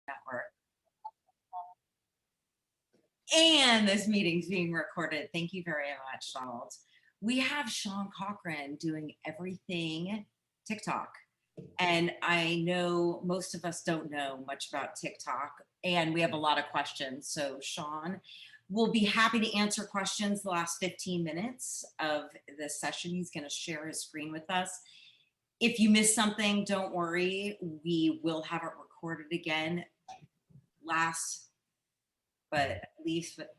Network. And this meeting's being recorded. Thank you very much, Donald. We have Sean Cochran doing everything TikTok. And I know most of us don't know much about TikTok, and we have a lot of questions. So Sean will be happy to answer questions the last 15 minutes of this session. He's going to share his screen with us. If you missed something, don't worry. We will have it recorded again. But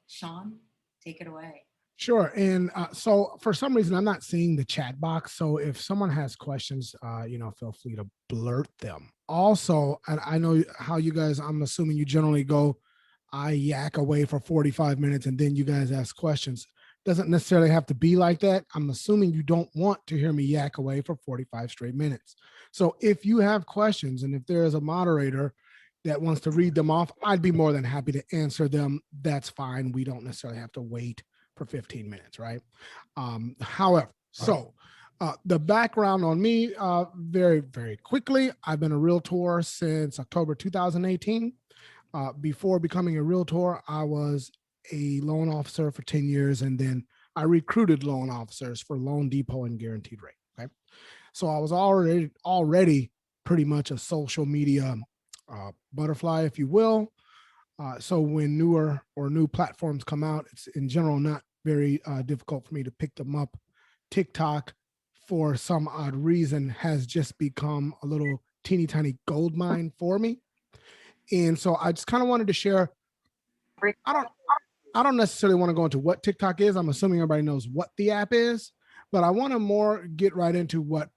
Sean, take it away. Sure. And so for some reason, I'm not seeing the chat box. So if someone has questions, feel free to blurt them. Also, and I know how you guys, I'm assuming you generally go, I yak away for 45 minutes and then you guys ask questions. Doesn't necessarily have to be like that. I'm assuming you don't want to hear me yak away for 45 straight minutes. So if you have questions and if there is a moderator that wants to read them off, I'd be more than happy to answer them. That's fine. We don't necessarily have to wait for 15 minutes, right? However, so the background on me, very, very quickly, I've been a realtor since October 2018. Before becoming a realtor, I was a loan officer for 10 years, and then I recruited loan officers for Loan Depot and Guaranteed Rate, okay? So I was already pretty much a social media butterfly, if you will. So when new platforms come out, it's in general not very difficult for me to pick them up. TikTok, for some odd reason, has just become a little teeny tiny gold mine for me. And so I just kind of wanted to share. I don't necessarily want to go into what TikTok is. I'm assuming everybody knows what the app is, but I want to more get right into what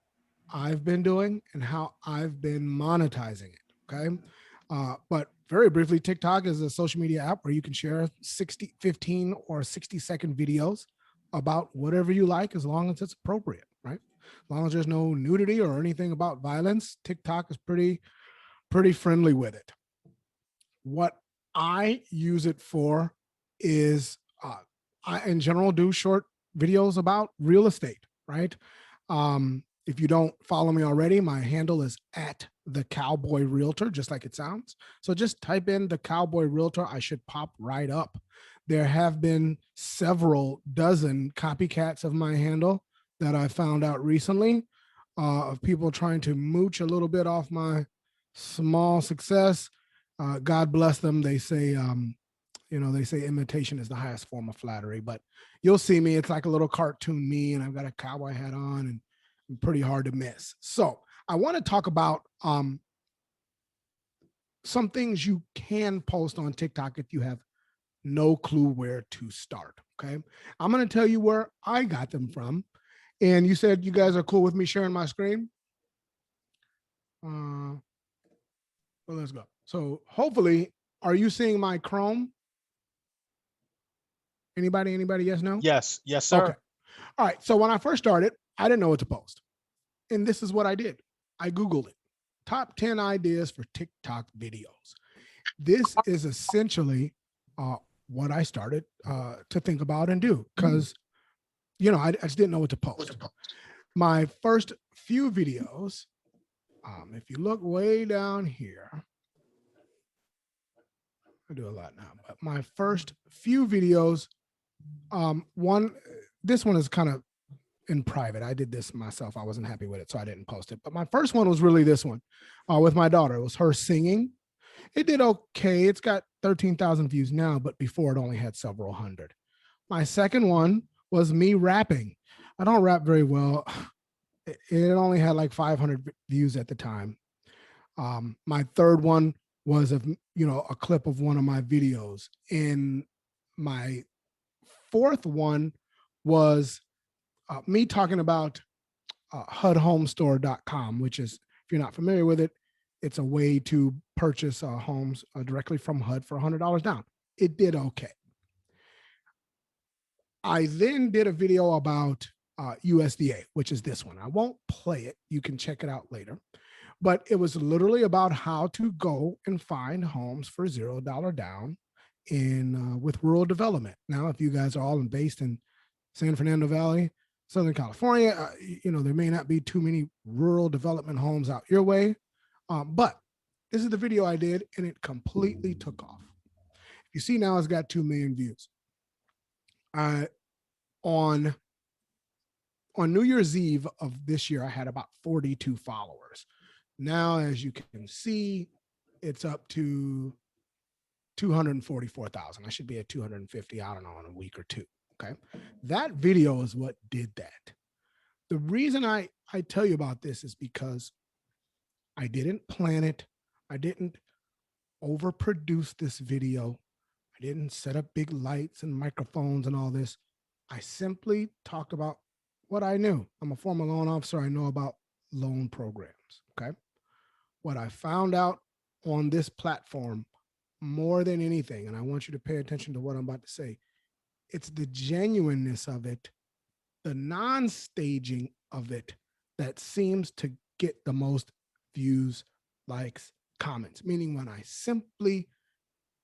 I've been doing and how I've been monetizing it. Okay. But very briefly, TikTok is a social media app where you can share 15 or 60-second videos about whatever you like, as long as it's appropriate, right? As long as there's no nudity or anything about violence, TikTok is pretty friendly with it. What I use it for is I, in general, do short videos about real estate, right? If you don't follow me already, my handle is @thecowboyrealtor, just like it sounds. So just type in the Cowboy Realtor. I should pop right up. There have been several dozen copycats of my handle that I found out recently of people trying to mooch a little bit off my small success. God bless them. They say, they say imitation is the highest form of flattery, but you'll see me. It's like a little cartoon me, and I've got a cowboy hat on and I'm pretty hard to miss. So I want to talk about some things you can post on TikTok if you have no clue where to start. Okay. I'm going to tell you where I got them from. And you said you guys are cool with me sharing my screen. Well, let's go. So hopefully, are you seeing my Chrome? Anybody? Yes, no? Yes, sir. Okay. All right. So when I first started, I didn't know what to post. And this is what I did. I Googled it. Top 10 ideas for TikTok videos. This is essentially what I started to think about and do, because, I just didn't know what to post. My first few videos, if you look way down here, I do a lot now, but my first few videos, this one is kind of in private. I did this myself. I wasn't happy with it, so I didn't post it. But my first one was really this one with my daughter. It was her singing. It did okay. It's got 13,000 views now, but before it only had several hundred. My second one was me rapping. I don't rap very well. It only had like 500 views at the time. My third one was a clip of one of my videos. And my fourth one was me talking about HUDhomestore.com, which is, if you're not familiar with it, it's a way to purchase homes directly from HUD for $100 down. It did okay. I then did a video about USDA, which is this one. I won't play it. You can check it out later. But it was literally about how to go and find homes for $0 down with rural development. Now, if you guys are all based in San Fernando Valley, Southern California, there may not be too many rural development homes out your way, but This is the video I did, and it completely took off. You see now it's got 2 million views. On New Year's Eve of this year, I had about 42 followers. Now, as you can see, it's up to 244,000. I should be at 250, I don't know, in a week or two. Okay. That video is what did that. The reason I tell you about this is because I didn't plan it. I didn't overproduce this video. I didn't set up big lights and microphones and all this. I simply talked about what I knew. I'm a former loan officer. I know about loan programs. Okay. What I found out on this platform more than anything, and I want you to pay attention to what I'm about to say, it's the genuineness of it, the non-staging of it that seems to get the most views, likes, comments, meaning when I simply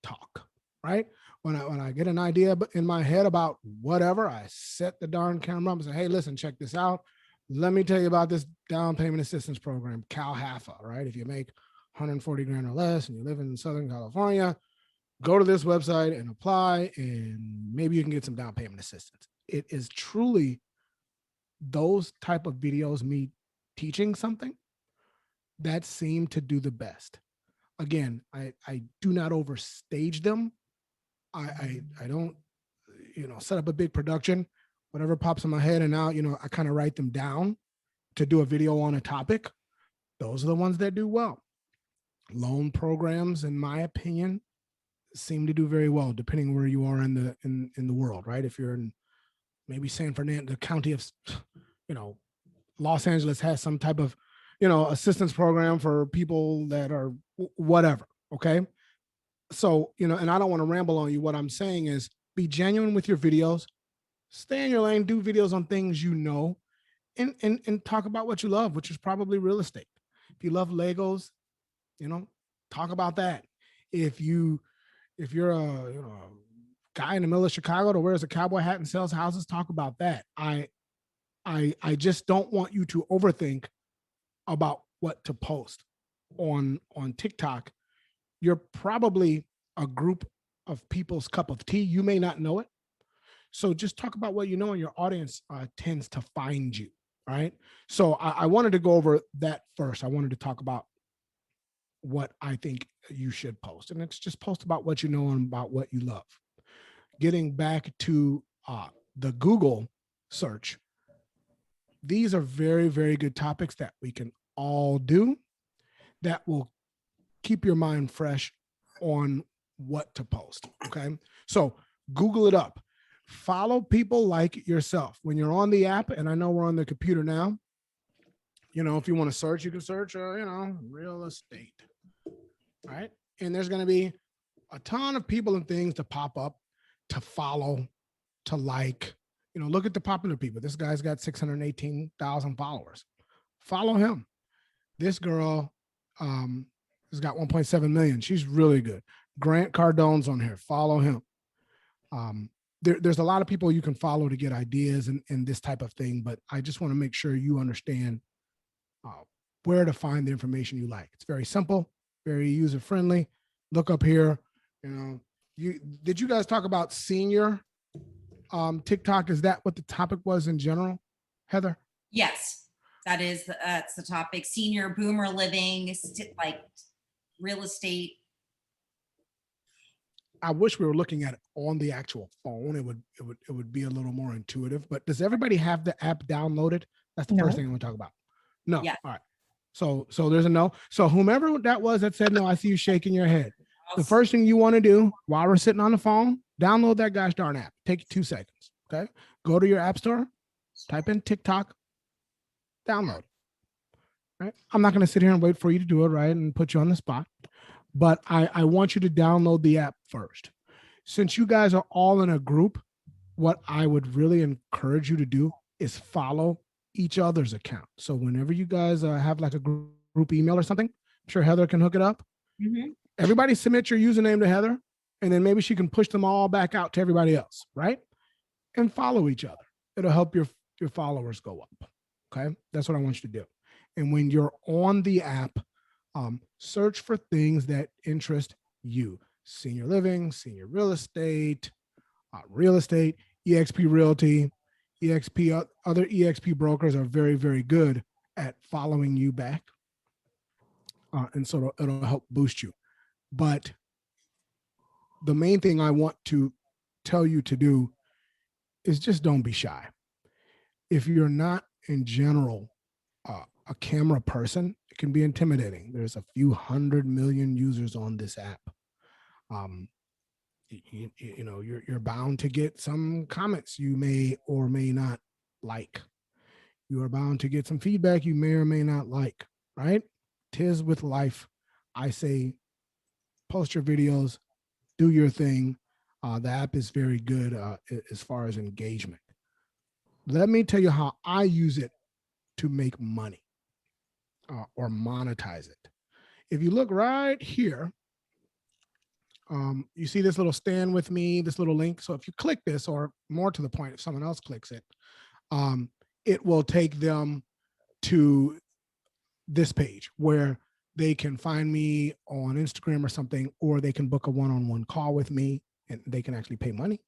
talk, right? When I get an idea in my head about whatever, I set the darn camera up and say, hey, listen, check this out. Let me tell you about this down payment assistance program, CalHAFA, right? If you make 140 grand or less and you live in Southern California, go to this website and apply, and maybe you can get some down payment assistance. It is truly those type of videos, me teaching something, that seem to do the best. Again, I do not overstage them. I don't, set up a big production, whatever pops in my head, and now, I kind of write them down to do a video on a topic. Those are the ones that do well. Loan programs, in my opinion, seem to do very well, depending where you are in the world, right? If you're in maybe San Fernando, the county of, Los Angeles has some type of, assistance program for people that are whatever. Okay. So, and I don't want to ramble on you. What I'm saying is be genuine with your videos, stay in your lane, do videos on things, and talk about what you love, which is probably real estate. If you love Legos, talk about that. If you're a guy in the middle of Chicago that wears a cowboy hat and sells houses, talk about that. I just don't want you to overthink about what to post on TikTok. You're probably a group of people's cup of tea. You may not know it. So just talk about what you know, and your audience tends to find you, right? So I wanted to go over that first. I wanted to talk about what I think you should post. And it's just post about what you know and about what you love. Getting back to the Google search, these are very, very good topics that we can all do that will keep your mind fresh on what to post. Okay. So Google it up. Follow people like yourself. When you're on the app, and I know we're on the computer now, if you want to search, you can search, real estate. Right. And there's going to be a ton of people and things to pop up, to follow, to like. Look at the popular people. This guy's got 618,000 followers. Follow him. This girl has got 1.7 million. She's really good. Grant Cardone's on here. Follow him. There's a lot of people you can follow to get ideas and this type of thing, but I just want to make sure you understand where to find the information you like. It's very simple, very user-friendly. Look up here. Did you guys talk about senior TikTok? Is that what the topic was in general, Heather? Yes, that's the topic. Senior boomer living, like real estate. I wish we were looking at it on the actual phone. It would be a little more intuitive. But does everybody have the app downloaded? That's the first thing I want to talk about. No. Yeah. All right. So there's a no. So whomever that was that said no, I see you shaking your head. The first thing you want to do while we're sitting on the phone, download that gosh darn app. Take you 2 seconds. Okay. Go to your app store, type in TikTok, download it. Right. I'm not going to sit here and wait for you to do it, right, and put you on the spot. But I want you to download the app first. Since you guys are all in a group, what I would really encourage you to do is follow each other's account. So whenever you guys have like a group email or something, I'm sure Heather can hook it up. Mm-hmm. Everybody submit your username to Heather, and then maybe she can push them all back out to everybody else, right? And follow each other. It'll help your followers go up. Okay, that's what I want you to do. And when you're on the app, Search for things that interest you. Senior living, senior real estate, EXP Realty, other EXP brokers are very, very good at following you back. And so it'll help boost you. But the main thing I want to tell you to do is just don't be shy. If you're not in general a camera person, it can be intimidating. There's a few 100 million users on this app. You know, you're bound to get some comments you may or may not like. You are bound to get some feedback you may or may not like, right? 'Tis with life. I say, post your videos, do your thing. The app is very good as far as engagement. Let me tell you how I use it to make money or monetize it. If you look right here, you see this little stand with me, this little link. So if you click this, or more to the point, if someone else clicks it, it will take them to this page where they can find me on Instagram or something, or they can book a one-on-one call with me and they can actually pay money,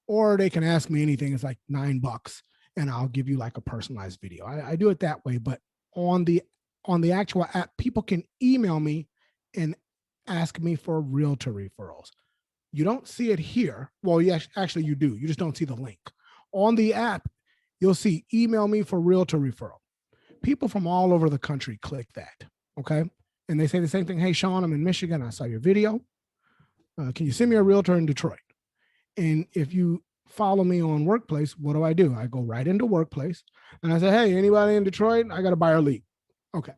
or they can ask me anything. It's like $9 and I'll give you like a personalized video. I do it that way, but on the actual app, people can email me and ask me for realtor referrals. You don't see it here. Well, yes, actually you do. You just don't see the link. On the app, you'll see email me for realtor referral. People from all over the country click that, okay? And they say the same thing. Hey, Sean, I'm in Michigan. I saw your video. Can you send me a realtor in Detroit? And if you follow me on Workplace, what do? I go right into Workplace and I say, hey, anybody in Detroit? I got a buyer lead. Okay.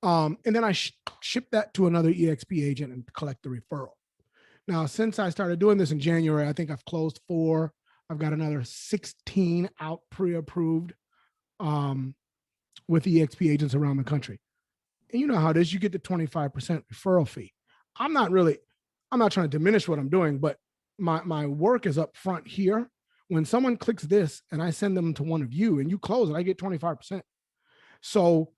And then I ship that to another EXP agent and collect the referral. Now, since I started doing this in January, I think I've closed 4. I've got another 16 out pre-approved with EXP agents around the country. And you know how it is, you get the 25% referral fee. I'm not trying to diminish what I'm doing, but my work is up front here. When someone clicks this and I send them to one of you and you close it, I get 25%. So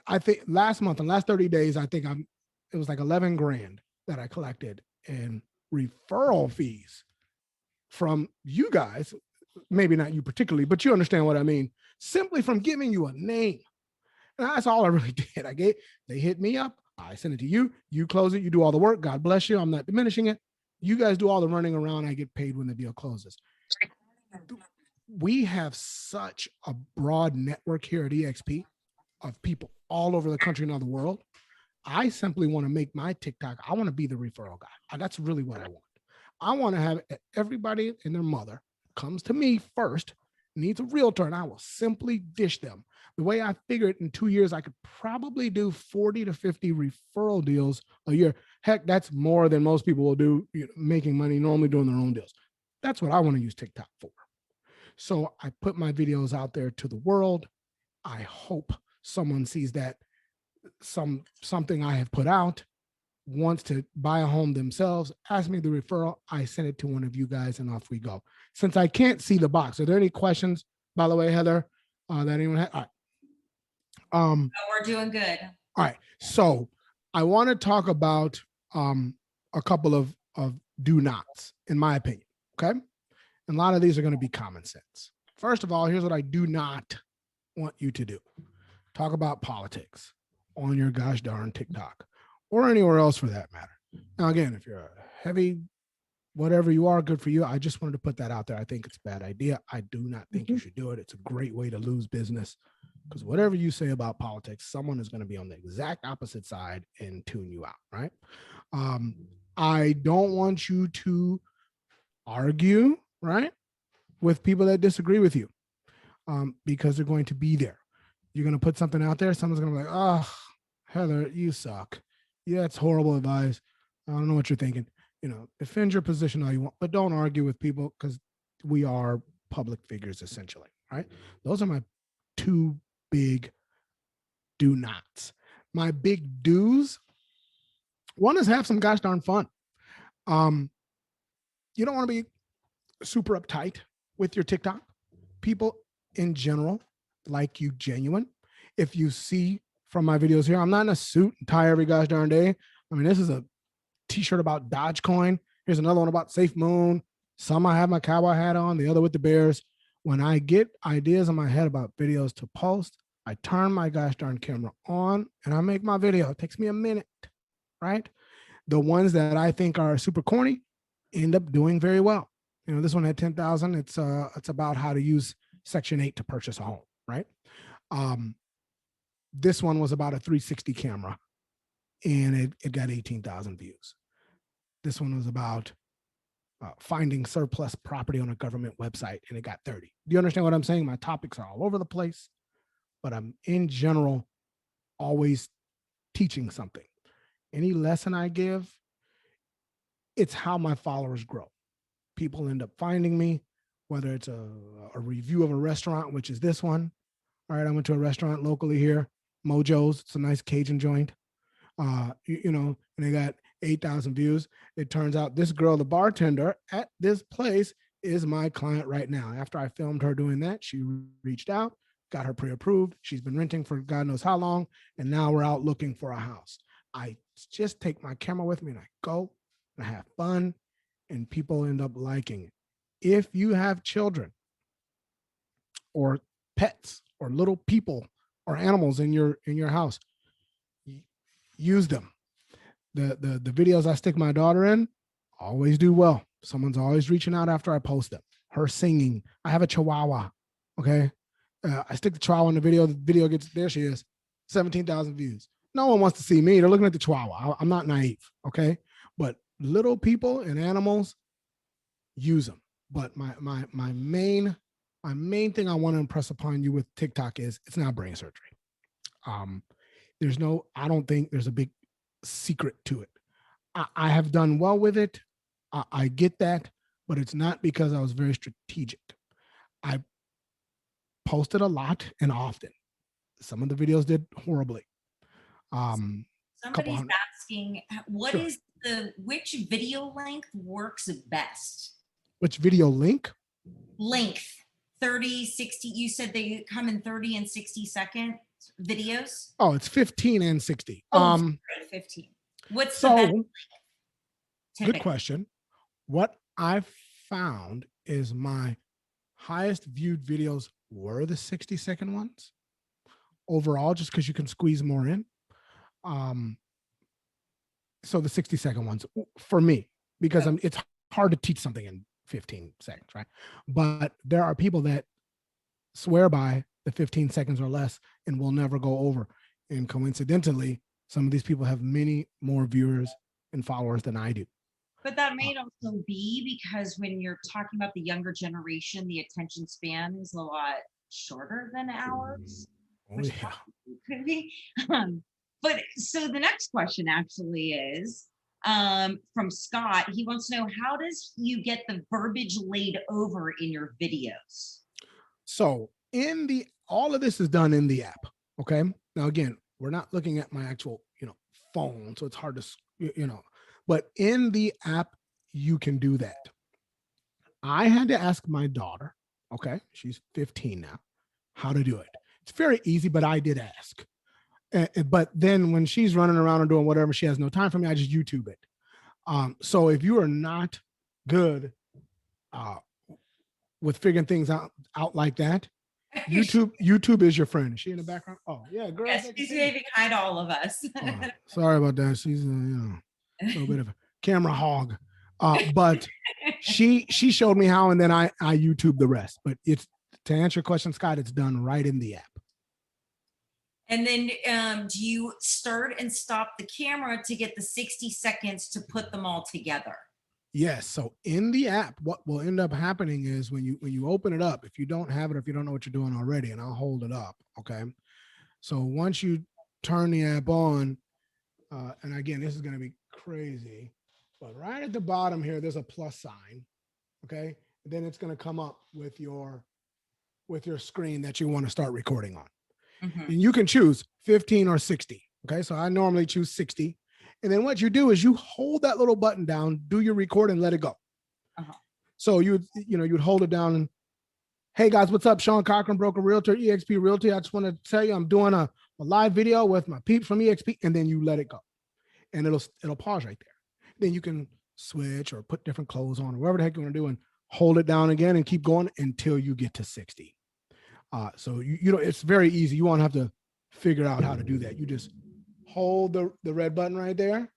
I think last month, in the last 30 days, I think it was like 11 grand that I collected in referral fees from you guys. Maybe not you particularly, but you understand what I mean. Simply from giving you a name. And that's all I really did. They hit me up. I send it to you. You close it. You do all the work. God bless you. I'm not diminishing it. You guys do all the running around. I get paid when the deal closes. We have such a broad network here at EXP of people all over the country and all the world. I simply want to make my TikTok. I want to be the referral guy. That's really what I want. I want to have everybody and their mother comes to me first, needs a realtor, and I will simply dish them. The way I figured in 2 years, I could probably do 40 to 50 referral deals a year. Heck, that's more than most people will do, making money normally doing their own deals. That's what I want to use TikTok for. So I put my videos out there to the world. I hope someone sees that something I have put out, wants to buy a home themselves, ask me the referral, I send it to one of you guys and off we go. Since I can't see the box, are there any questions, by the way, Heather, that anyone had? All right. Oh, we're doing good. All right. So I want to talk about a couple of do nots, in my opinion. Okay. And a lot of these are going to be common sense. First of all, here's what I do not want you to do. Talk about politics on your gosh darn TikTok or anywhere else for that matter. Now, again, if you're a heavy, whatever you are, good for you. I just wanted to put that out there. I think it's a bad idea. I do not think you should do it. It's a great way to lose business because whatever you say about politics, someone is going to be on the exact opposite side and tune you out, right? I don't want you to argue, right, with people that disagree with you because they're going to be there. You're going to put something out there. Someone's going to be like, oh, Heather, you suck. Yeah, it's horrible advice. I don't know what you're thinking. Defend your position all you want, but don't argue with people because we are public figures essentially, right? Those are my 2 big do nots. My big do's, one is have some gosh darn fun. You don't want to be super uptight with your TikTok. People in general like you genuine. If you see from my videos here. I'm not in a suit and tie every gosh darn day. I mean, this is a t-shirt about Dogecoin. Here's another one about Safe Moon. Some I have my cowboy hat on, the other with the Bears. When I get ideas in my head about videos to post, I turn my gosh darn camera on and I make my video. It takes me a minute, right? The ones that I think are super corny end up doing very well. You know, this one had 10,000. It's about how to use Section 8 to purchase a home, right? This one was about a 360 camera and it got 18,000 views. This one was about finding surplus property on a government website and it got 30. Do you understand what I'm saying? My topics are all over the place, but I'm in general always teaching something. Any lesson I give, it's how my followers grow. People end up finding me, whether it's a review of a restaurant, which is this one. All right, I went to a restaurant locally here, Mojo's. It's a nice Cajun joint. You know, and they got 8,000 views. It turns out this girl, the bartender at this place, is my client right now. After I filmed her doing that, she reached out, got her pre-approved. She's been renting for God knows how long, and now we're out looking for a house. I just take my camera with me and I go and I have fun, and people end up liking it. If you have children or pets or little people or animals in your house, use them. The videos I stick my daughter in always do well. Someone's always reaching out after I post them. Her singing. I have a Chihuahua. Okay. I stick the Chihuahua in the video gets, there she is, 17,000 views. No one wants to see me. They're looking at the Chihuahua. I'm not naive. Okay. But little people and animals, use them. But my main thing I want to impress upon you with TikTok is it's not brain surgery. I don't think there's a big secret to it. I have done well with it. I get that, but it's not because I was very strategic. I posted a lot and often. Some of the videos did horribly. Somebody's asking, what Sure. is which video length works best? Which video link? Length, 30, 60. You said they come in 30 and 60-second videos? Oh, it's 15 and 60. Oh, 15. What's the best length? Good question. What I found is my highest viewed videos were the 60-second ones overall, just because you can squeeze more in. So the 60-second ones for me, because it's hard to teach something in 15 seconds, right? But there are people that swear by the 15 seconds or less and will never go over. And coincidentally, some of these people have many more viewers and followers than I do. But that may also be because when you're talking about the younger generation, the attention span is a lot shorter than ours. Oh, yeah. Could be. But so the next question actually is from Scott. He wants to know, how does you get the verbiage laid over in your videos? So all of this is done in the app. Okay. Now, again, we're not looking at my actual, phone. So it's hard to, but in the app, you can do that. I had to ask my daughter, okay, she's 15 now, how to do it. It's very easy, but I did ask. But then when she's running around and doing whatever, she has no time for me, I just YouTube it. So if you are not good with figuring things out like that, YouTube is your friend. Is she in the background? Oh, yeah, girl. Yes, she's waving hi to all of us. Sorry about that. She's a little bit of a camera hog. But she showed me how, and then I YouTube the rest. But it's, to answer your question, Scott, it's done right in the app. And then do you start and stop the camera to get the 60 seconds to put them all together? Yes. So in the app, what will end up happening is when you open it up, if you don't have it, if you don't know what you're doing already, and I'll hold it up. Okay. So once you turn the app on, and again, this is going to be crazy, but right at the bottom here, there's a plus sign. Okay. And then it's going to come up with your screen that you want to start recording on. Mm-hmm. And you can choose 15 or 60. Okay. So I normally choose 60. And then what you do is you hold that little button down, do your record, and let it go. Uh-huh. So you'd hold it down and, hey guys, what's up? Sean Cochran, broker realtor, eXp Realty. I just want to tell you, I'm doing a a live video with my peeps from EXP, and then you let it go, and it'll pause right there. Then you can switch or put different clothes on or whatever the heck you want to do, and hold it down again and keep going until you get to 60. So you know, it's very easy. You won't have to figure out how to do that. You just hold the red button right there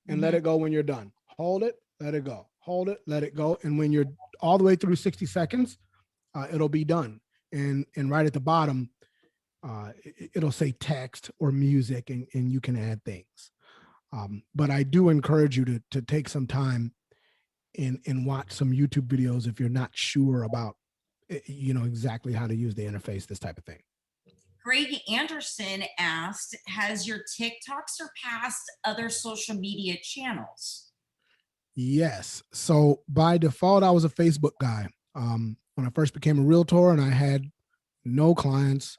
and let it go when you're done. Hold it, let it go. Hold it, let it go. And when you're all the way through 60 seconds, it'll be done. And right at the bottom, it'll say text or music, and you can add things. But I do encourage you to take some time and watch some YouTube videos if you're not sure about, you know, exactly how to use the interface, this type of thing. Greg Anderson asked, has your TikTok surpassed other social media channels? Yes. So by default, I was a Facebook guy. When I first became a realtor and I had no clients,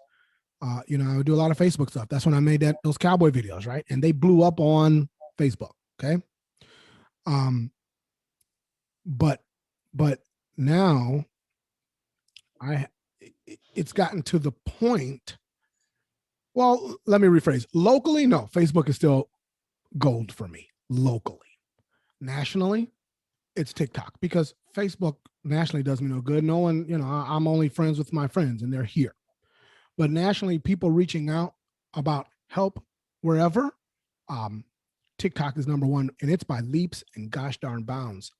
you know, I would do a lot of Facebook stuff. That's when I made those cowboy videos, right? And they blew up on Facebook. Okay. But now it's gotten to the point. Well, let me rephrase. Locally, no, Facebook is still gold for me locally. Nationally, it's TikTok, because Facebook nationally does me no good. No one, you know, I'm only friends with my friends and they're here. But nationally, people reaching out about help wherever, TikTok is number one, and it's by leaps and gosh darn bounds.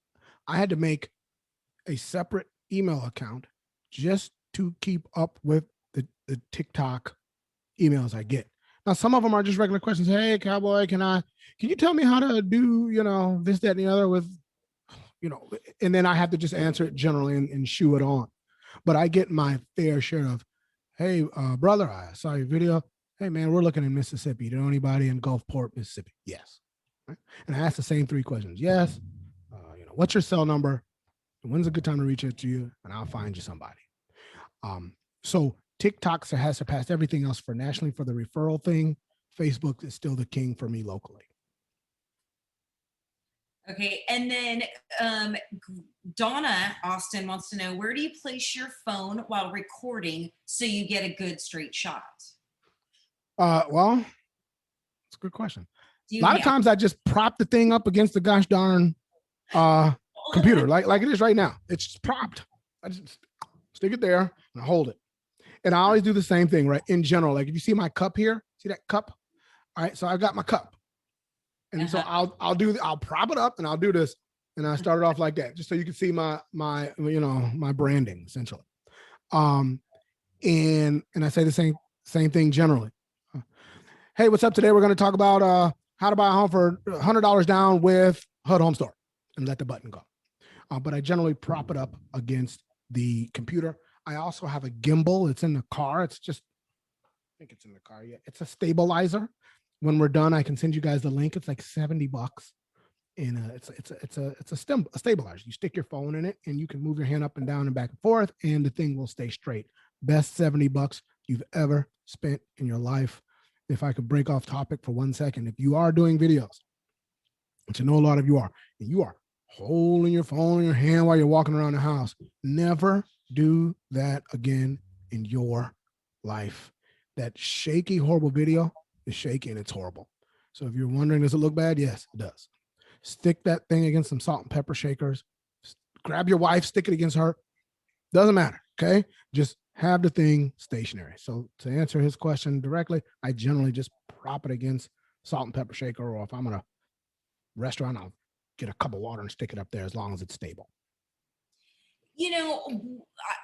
I had to make a separate email account just to keep up with the TikTok emails I get. Now, some of them are just regular questions. Hey, cowboy, can you tell me how to do, you know, this, that, and the other with, you know, and then I have to just answer it generally and shoo it on. But I get my fair share of, hey, brother, I saw your video. Hey, man, we're looking in Mississippi. Do you know anybody in Gulfport, Mississippi? Yes. Right? And I ask the same 3 questions. Yes. You know, what's your cell number? When's a good time to reach out to you? And I'll find you somebody. So TikTok has surpassed everything else for nationally for the referral thing. Facebook is still the king for me locally. Okay, and then Donna Austin wants to know, where do you place your phone while recording so you get a good straight shot? Well, it's a good question. A lot of times I just prop the thing up against the gosh darn computer, like it is right now. It's just propped. I just stick it there and I hold it. And I always do the same thing, right? In general, like if you see my cup here, see that cup? All right, so I got my cup. And so I'll prop it up and I'll do this. And I started off like that, just so you can see my you know, my branding essentially. And I say the same thing generally. Hey, what's up today? We're going to talk about how to buy a home for $100 down with HUD Home Store, and let the button go. But I generally prop it up against the computer. I also have a gimbal. It's in the car. It's just, I think it's in the car. Yeah, it's a stabilizer. When we're done, I can send you guys the link. It's like $70, and it's a stabilizer. You stick your phone in it, and you can move your hand up and down and back and forth, and the thing will stay straight. Best $70 you've ever spent in your life. If I could break off topic for 1 second, if you are doing videos, which I know a lot of you are, and you are holding your phone in your hand while you're walking around the house, never do that again in your life. That shaky, horrible video is shaky and it's horrible. So if you're wondering, does it look bad? Yes, it does. Stick that thing against some salt and pepper shakers. Grab your wife, stick it against her. Doesn't matter, okay? Just have the thing stationary. So to answer his question directly, I generally just prop it against salt and pepper shaker, or if I'm in a restaurant, I'll get a cup of water and stick it up there as long as it's stable. You know,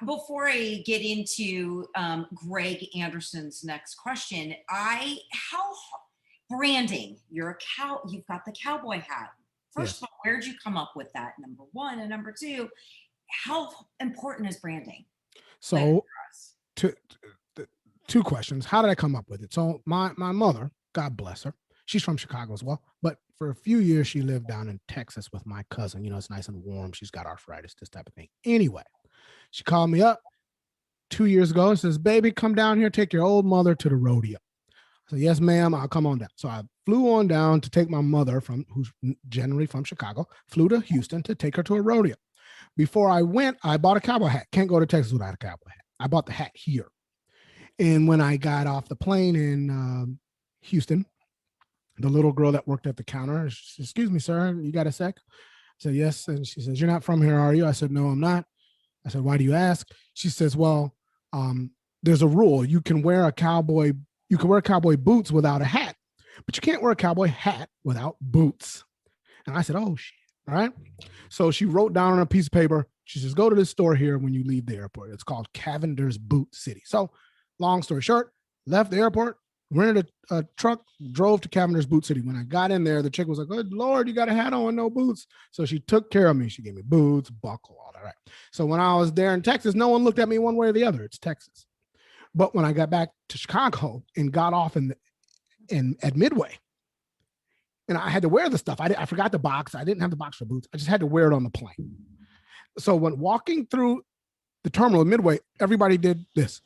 before I get into Greg Anderson's next question, how branding, you've got the cowboy hat. First of all, where'd you come up with that? Number one, and number two, how important is branding? So two questions. How did I come up with it? So my mother, God bless her, she's from Chicago as well, but for a few years she lived down in Texas with my cousin. You know, it's nice and warm. She's got arthritis, this type of thing. Anyway, she called me up 2 years ago and says, baby, come down here, take your old mother to the rodeo. I said, yes, ma'am, I'll come on down. So I flew on down to take my mother, who's generally from Chicago, flew to Houston to take her to a rodeo. Before I went, I bought a cowboy hat. Can't go to Texas without a cowboy hat. I bought the hat here. And when I got off the plane in Houston, the little girl that worked at the counter, she said, "Excuse me, sir, you got a sec?" I said, "Yes." And she says, "You're not from here, are you?" I said, "No, I'm not." I said, "Why do you ask?" She says, "Well, there's a rule. You can wear cowboy boots without a hat, but you can't wear a cowboy hat without boots." And I said, "Oh, shit." All right. So she wrote down on a piece of paper, she says, "Go to this store here when you leave the airport. It's called Cavender's Boot City." So long story short, left the airport, rented a truck, drove to Cavender's Boot City. When I got in there, the chick was like, "Good Lord, you got a hat on, no boots." So she took care of me. She gave me boots, buckle, all that. Right. So when I was there in Texas, no one looked at me one way or the other. It's Texas. But when I got back to Chicago and got off at Midway, and I had to wear the stuff. I forgot the box. I didn't have the box for boots. I just had to wear it on the plane. So when walking through the terminal at Midway, everybody did this.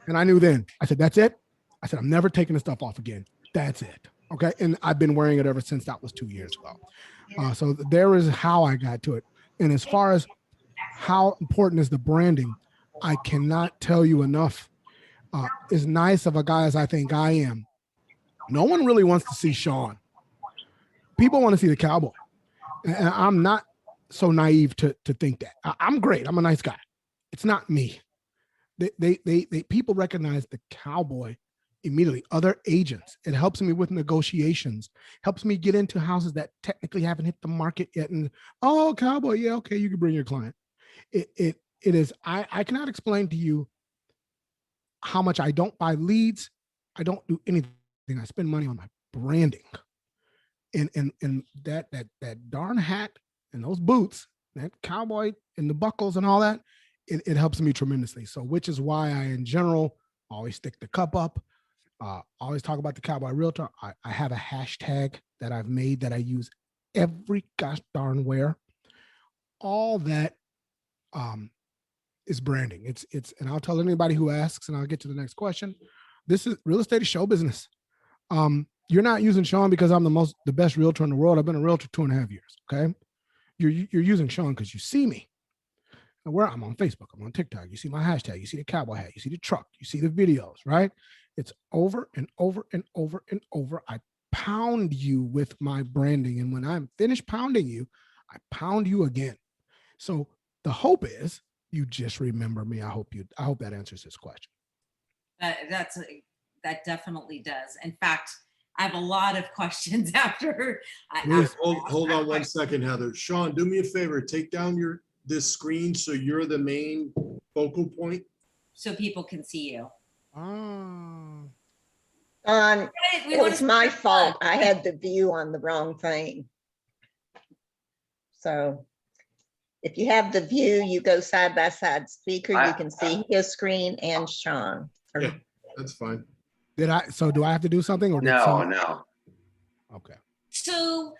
And I knew then, I said, "That's it." I said, "I'm never taking the stuff off again. That's it." Okay. And I've been wearing it ever since. That was 2 years ago. So there is how I got to it. And as far as how important is the branding, I cannot tell you enough. As nice of a guy as I think I am, no one really wants to see Sean. People want to see the cowboy. And I'm not so naive to think that. I'm great. I'm a nice guy. It's not me. They people recognize the cowboy immediately. Other agents, it helps me with negotiations, helps me get into houses that technically haven't hit the market yet. And, "Oh, cowboy, yeah, okay, you can bring your client." It is. I cannot explain to you how much I don't buy leads. I don't do anything. I spend money on my branding, and that darn hat and those boots, that cowboy and the buckles and all that. It helps me tremendously. So, which is why I, in general, always stick the cup up. Always talk about the cowboy realtor. I have a hashtag that I've made that I use every gosh darn where. All that is branding. It's, and I'll tell anybody who asks, and I'll get to the next question. This is real estate is show business. You're not using Sean because I'm the best realtor in the world. I've been a realtor 2.5 years. Okay. You're using Sean because you see me. Where I'm on Facebook, I'm on TikTok. You see my hashtag, you see the cowboy hat, you see the truck, you see the videos, right? It's over and over and over and over. I pound you with my branding. And when I'm finished pounding you, I pound you again. So the hope is you just remember me. I hope that answers this question. That definitely does. In fact, I have a lot of questions after. Hold on one second, Heather. Sean, do me a favor. Take down this screen so you're the main focal point. So people can see you. It was my fault. I had the view on the wrong thing. So if you have the view, you go side by side speaker, you can see his screen and Sean. Yeah, that's fine. Do I have to do something or no? Okay. So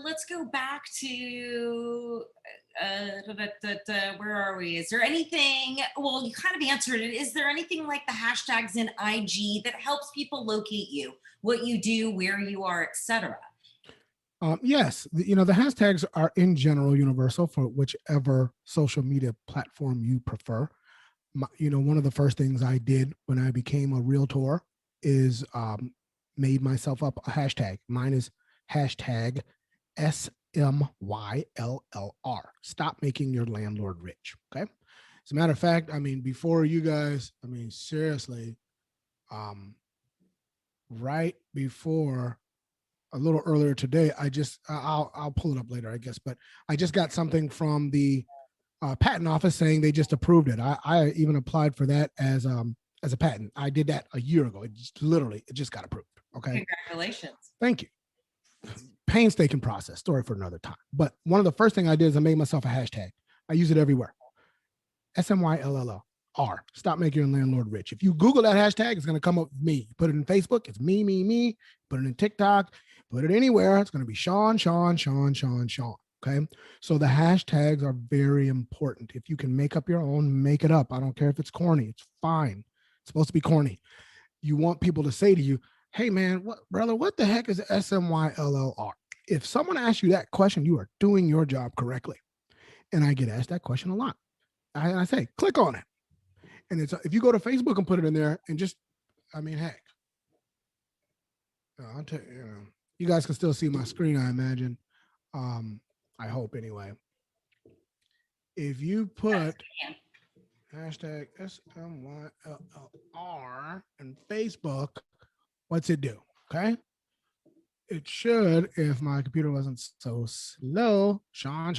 let's go back to where are we? Is there anything, well, you kind of answered it. Is there anything like the hashtags in IG that helps people locate you, what you do, where you are, etc.? Yes, the hashtags are in general universal for whichever social media platform you prefer. One of the first things I did when I became a realtor is made myself up a hashtag. Mine is hashtag SMYLLR. Stop making your landlord rich. Okay. As a matter of fact, before you guys, seriously, right before a little earlier today, I'll pull it up later, I guess, but I just got something from the patent office saying they just approved it. I even applied for that as a patent. I did that a year ago. It just got approved. Okay. Congratulations. Thank you. Painstaking process, story for another time. But one of the first things I did is I made myself a hashtag. I use it everywhere. SMYLLR. Stop making your landlord rich. If you Google that hashtag, it's going to come up with me. Put it in Facebook, it's me. Put it in TikTok, put it anywhere. It's going to be Sean. Okay. So the hashtags are very important. If you can make up your own, make it up. I don't care if it's corny. It's fine. It's supposed to be corny. You want people to say to you, "Hey man, what the heck is SMYLLR?" If someone asks you that question, you are doing your job correctly. And I get asked that question a lot. I say, click on it. And it's, if you go to Facebook and put it in there and just, I mean, heck, I'll tell you, you guys can still see my screen, I imagine. I hope anyway. If you put hashtag SMYLLR and Facebook, what's it do? Okay. It should, if my computer wasn't so slow. Sean.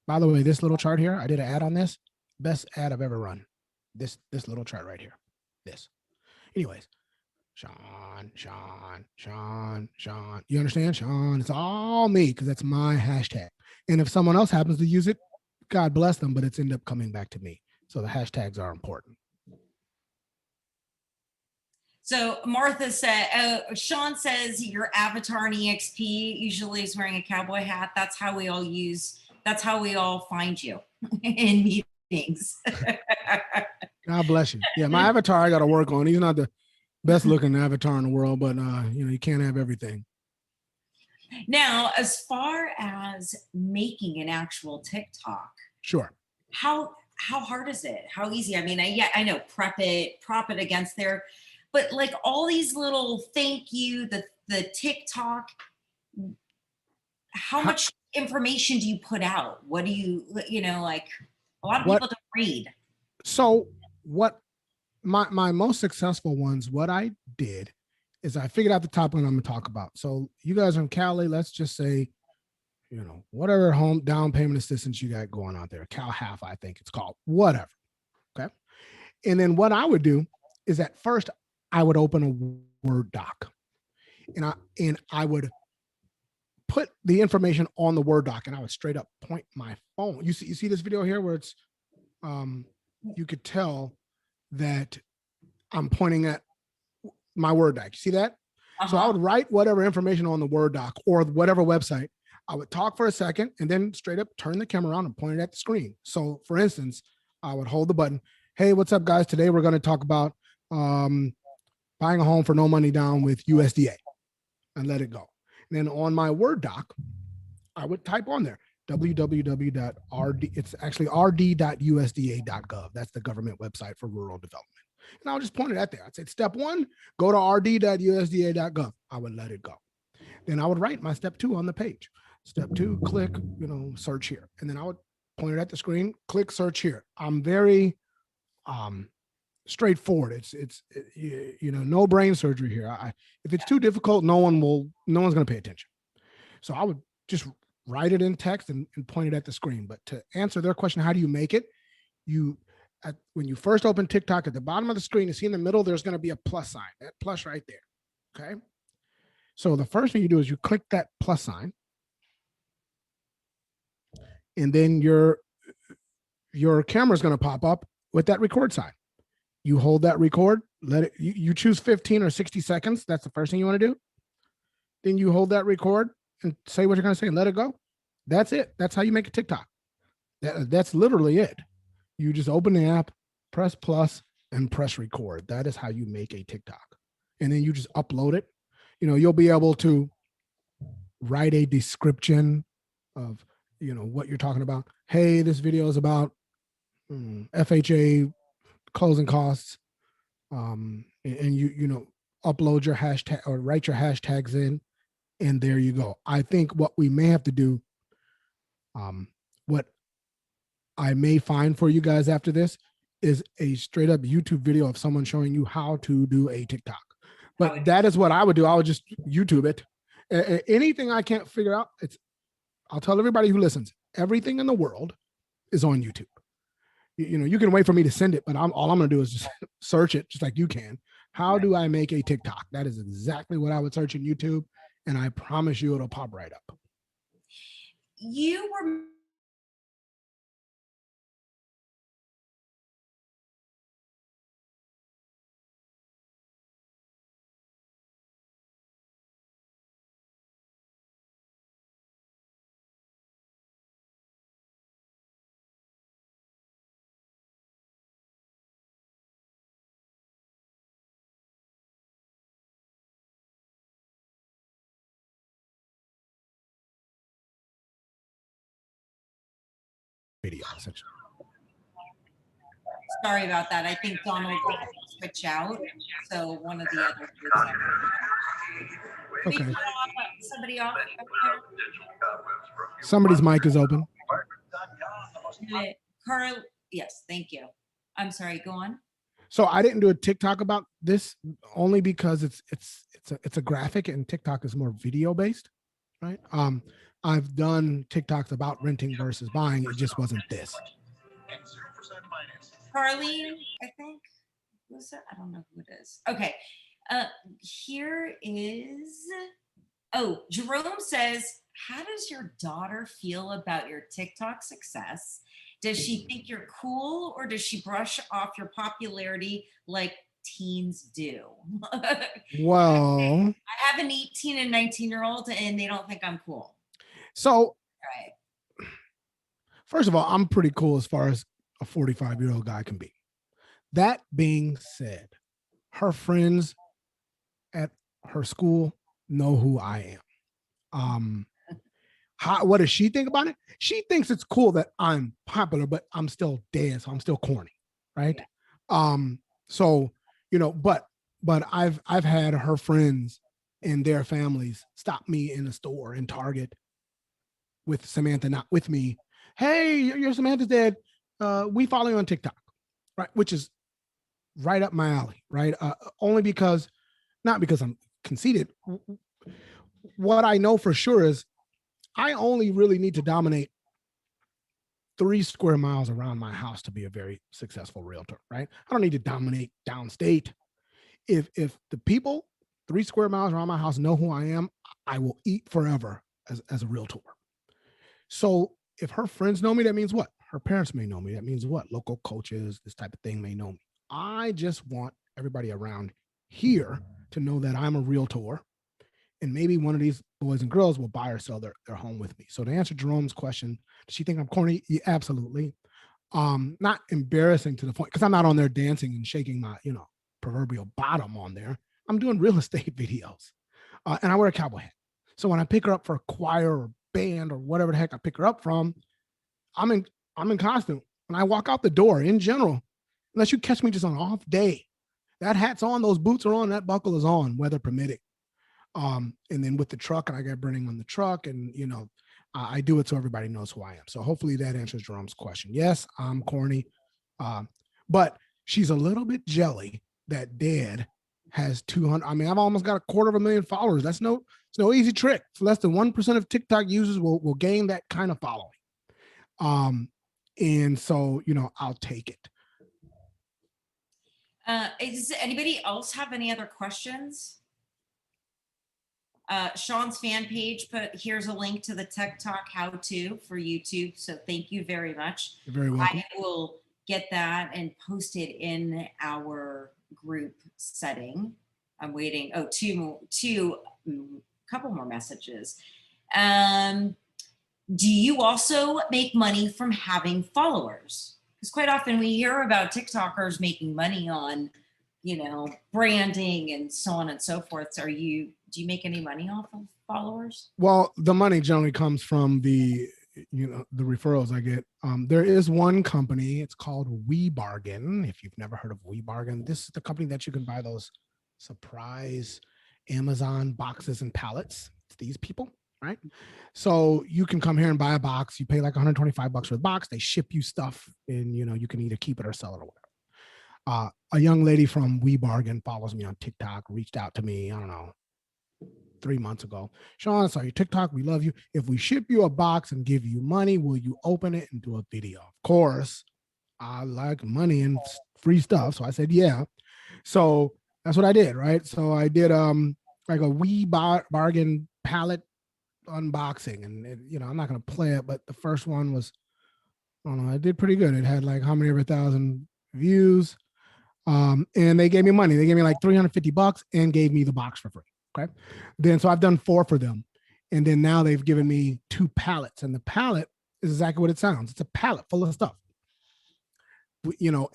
By the way, this little chart here, I did an ad on this. Best ad I've ever run. This little chart right here. This. Anyways, Sean. You understand? Sean, it's all me because that's my hashtag. And if someone else happens to use it, God bless them, but it's ended up coming back to me. So the hashtags are important. So Martha said, Sean says your avatar in EXP usually is wearing a cowboy hat. That's how we all find you in meetings. God bless you. Yeah, my avatar I got to work on. He's not the best looking avatar in the world, but you can't have everything. Now, as far as making an actual TikTok, sure. How hard is it? How easy? I mean, I know prop it against there, but like all these little thank you, the TikTok, how much information do you put out? What do you like? A lot of people don't read. So what my most successful ones, what I did is I figured out the topic I'm going to talk about. So you guys are in Cali, let's just say, whatever home down payment assistance you got going out there, Cal half, I think it's called, whatever. Okay. And then what I would do is at first I would open a Word doc and I would put the information on the Word doc and I would straight up point my phone. You see this video here where it's, you could tell that I'm pointing at my Word doc. You see that? So I would write whatever information on the Word doc or whatever website. I would talk for a second and then straight up turn the camera on and point it at the screen. So for instance, I would hold the button. Hey, what's up guys? Today we're going to talk about buying a home for no money down with USDA and let it go. And then on my Word doc, I would type on there www.rd. It's actually rd.usda.gov. That's the government website for rural development. And I'll just point it at there. I'd say step 1, go to rd.usda.gov. I would let it go. Then I would write my step 2 on the page. Step 2, click, search here. And then I would point it at the screen, click search here. I'm very straightforward. It's no brain surgery here. If it's too difficult, no one's going to pay attention. So I would just write it in text and point it at the screen. But to answer their question, how do you make it? When you first open TikTok, at the bottom of the screen, you see in the middle, there's going to be a plus sign, that plus right there. Okay. So the first thing you do is you click that plus sign. And then your camera is going to pop up with that record sign. You hold that record, let it, you choose 15 or 60 seconds. That's the first thing you want to do. Then you hold that record and say what you're going to say and let it go. That's it. That's how you make a TikTok. That's literally it. You just open the app, press plus, and press record. That is how you make a TikTok. And then you just upload it. You'll be able to write a description of, what you're talking about. Hey, this video is about FHA closing costs. And you upload your hashtag or write your hashtags in, and there you go. I think what we may have to do, what I may find for you guys after this is a straight up YouTube video of someone showing you how to do a TikTok. But that is what I would do. I would just YouTube it. Anything I can't figure out, I'll tell everybody who listens, everything in the world is on YouTube. You can wait for me to send it, but all I'm going to do is just search it just like you can. How do I make a TikTok? That is exactly what I would search in YouTube. And I promise you it'll pop right up. You were Video essentially. Sorry about that. I think Donald got to switch out. So one of the other groups. We Okay. cut somebody off up Somebody's mic is open. there. Carl, yes, thank you. I'm sorry, go on. So I didn't do a TikTok about this only because it's a graphic and TikTok is more video based, right? I've done TikToks about renting versus buying. It just wasn't this. Carlene, I think. Who's that? I don't know who it is. Okay. Here is, oh, Jerome says, how does your daughter feel about your TikTok success? Does she think you're cool or does she brush off your popularity like teens do? Well, I have an 18 and 19-year-old and they don't think I'm cool. so Right. first of all, I'm pretty cool as far as a 45-year-old guy can be. That being said, her friends at her school know who I am. What does she think about it? She thinks it's cool that I'm popular, but I'm still dead, so I'm still corny, right? So but I've had her friends and their families stop me in a store in Target with Samantha, not with me. Hey, your Samantha's dead. We follow you on TikTok, right? Which is right up my alley, right? Only because, not because I'm conceited. What I know for sure is I only really need to dominate 3 square miles around my house to be a very successful realtor, right? I don't need to dominate downstate. If the people 3 square miles around my house know who I am, I will eat forever as a realtor. So if her friends know me, that means what? Her parents may know me. That means what? Local coaches, this type of thing may know me. I just want everybody around here to know that I'm a realtor. And maybe one of these boys and girls will buy or sell their home with me. So to answer Jerome's question, does she think I'm corny? Yeah, absolutely. Not embarrassing to the point, because I'm not on there dancing and shaking my, proverbial bottom on there. I'm doing real estate videos. And I wear a cowboy hat. So when I pick her up for a choir or band or whatever the heck I pick her up from, I'm in costume. When I walk out the door in general, unless you catch me just on an off day, that hat's on, those boots are on, that buckle is on, weather permitting. And then with the truck, and I got burning on the truck, and I do it so everybody knows who I am. So hopefully that answers Jerome's question. Yes, I'm corny, but she's a little bit jelly that Dad has 200. I mean, I've almost got 250,000 followers. It's no easy trick. It's less than 1% of TikTok users will gain that kind of following. And so I'll take it. Does anybody else have any other questions? Sean's fan page here's a link to the TikTok how-to for YouTube. So thank you very much. You're very welcome. I will get that and post it in our group setting. I'm waiting. Oh, couple more messages. Do you also make money from having followers? Because quite often we hear about TikTokers making money on, branding and so on and so forth. Do you make any money off of followers? Well, the money generally comes from the referrals I get. There is one company, it's called We Bargain. If you've never heard of We Bargain, this is the company that you can buy those surprise Amazon boxes and pallets. It's these people, right? So you can come here and buy a box. You pay like $125 for the box. They ship you stuff, and you can either keep it or sell it or whatever. A young lady from We Bargain follows me on TikTok, reached out to me, I don't know, 3 months ago. Sean, I saw your TikTok. We love you. If we ship you a box and give you money, will you open it and do a video? Of course, I like money and free stuff. So I said, yeah. So that's what I did, right? So I did like a We Bargain pallet unboxing, and I'm not going to play it, but the first one was, I don't know, I did pretty good. It had like how many over 1,000 views. And they gave me money. They gave me like $350 and gave me the box for free. Okay. Then, so I've done 4 for them. And then now they've given me 2 pallets, and the pallet is exactly what it sounds. It's a pallet full of stuff,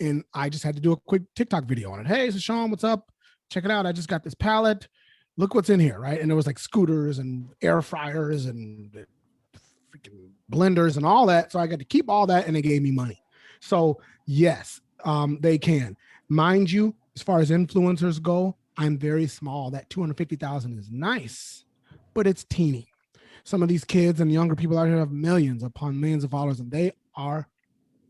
and I just had to do a quick TikTok video on it. Hey, so Sean, what's up? Check it out. I just got this pallet. Look what's in here. Right. And there was like scooters and air fryers and freaking blenders and all that. So I got to keep all that, and they gave me money. So yes, They can. Mind you, as far as influencers go, I'm very small. That 250,000 is nice, but it's teeny. Some of these kids and younger people out here have millions upon millions of followers, and they are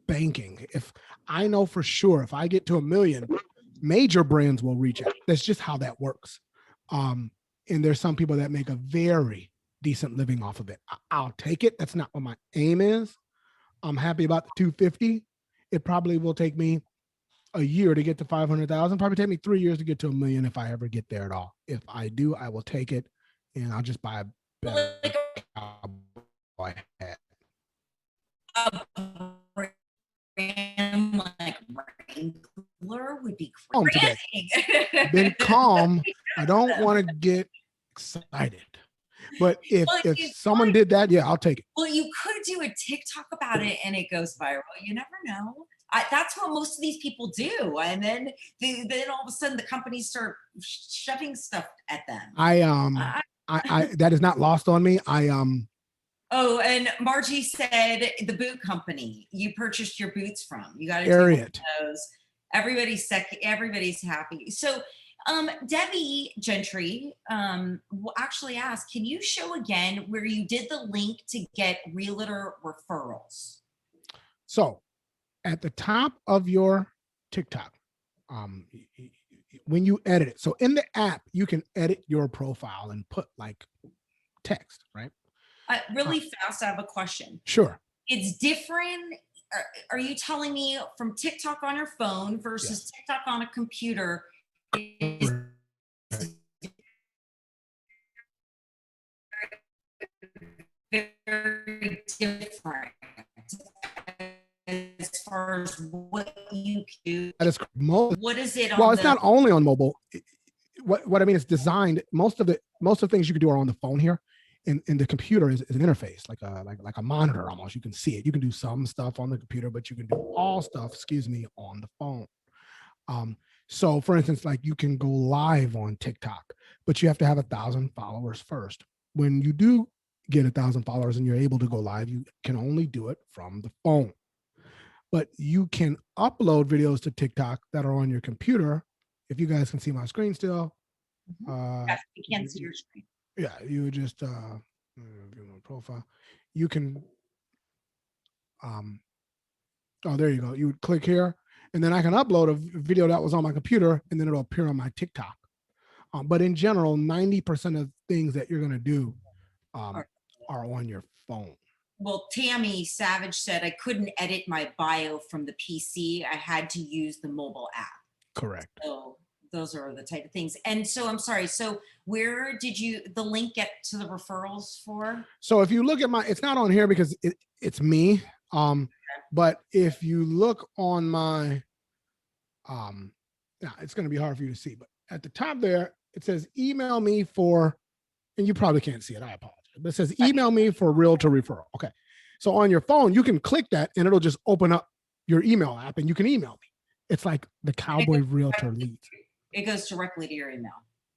banking. If I know for sure, if I get to 1 million, major brands will reach out. That's just how that works. And there's some people that make a very decent living off of it. I'll take it. That's not what my aim is. I'm happy about the 250. It probably will take me a year to get to 500,000. Probably take me 3 years to get to 1 million if I ever get there at all. If I do, I will take it, and I'll just buy a better cowboy hat. A brand like Wrangler would be Calm today. great. Been calm. I don't want to get excited. But if someone did that, yeah, I'll take it. Well, you could do a TikTok about it and it goes viral. You never know. That's what most of these people do. And then all of a sudden the companies start shoving stuff at them. I that is not lost on me. Oh, and Margie said the boot company you purchased your boots from. You got to Harriet. those. Everybody's happy. So Debbie Gentry actually asked, can you show again where you did the link to get realtor referrals? So at the top of your TikTok, when you edit it, so in the app, you can edit your profile and put like text, right? Really fast, I have a question. Sure. It's different. Are you telling me from TikTok on your phone versus TikTok on a computer? Is very different as far as what you do. That is What is it? Well, it's not only on mobile. What I mean is designed. Most of the things you can do are on the phone here. And the computer is an interface, like a monitor almost. You can see it. You can do some stuff on the computer, but you can do all stuff, on the phone. So for instance, like you can go live on TikTok, but you have to have 1,000 followers first. When you do get 1,000 followers and you're able to go live, you can only do it from the phone. But you can upload videos to TikTok that are on your computer. If you guys can see my screen still. Yes, you can't see your screen. Yeah, you would just view my profile. You can oh, there you go. You would click here, and then I can upload a video that was on my computer, and then it'll appear on my TikTok. But in general, 90% of things that you're gonna do are on your phone. Well, Tammy Savage said I couldn't edit my bio from the PC. I had to use the mobile app. Correct. So those are the type of things. And so I'm sorry. So where did the link get to the referrals for? So if you look at it's not on here because it's me. But if you look on my, it's going to be hard for you to see, but at the top there, it says email me for, and you probably can't see it. I apologize, but it says email me for realtor referral. Okay. So on your phone, you can click that and it'll just open up your email app and you can email me. It's like the Cowboy Realtor leads. It goes directly to your email.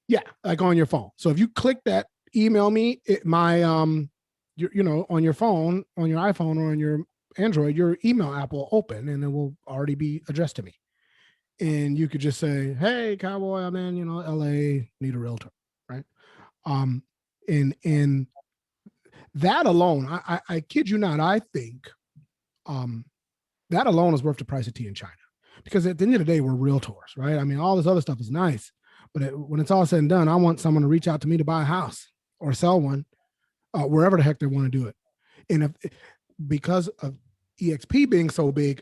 Yeah, like on your phone. So if you click that, email me, on your phone, on your iPhone or on your Android, your email app will open and it will already be addressed to me. And you could just say, hey, Cowboy, I'm in, LA, need a realtor, right? And that alone, I kid you not, I think that alone is worth the price of tea in China. Because at the end of the day, we're realtors, right? I mean, all this other stuff is nice, but when it's all said and done, I want someone to reach out to me to buy a house or sell one, wherever the heck they want to do it. And because of EXP being so big,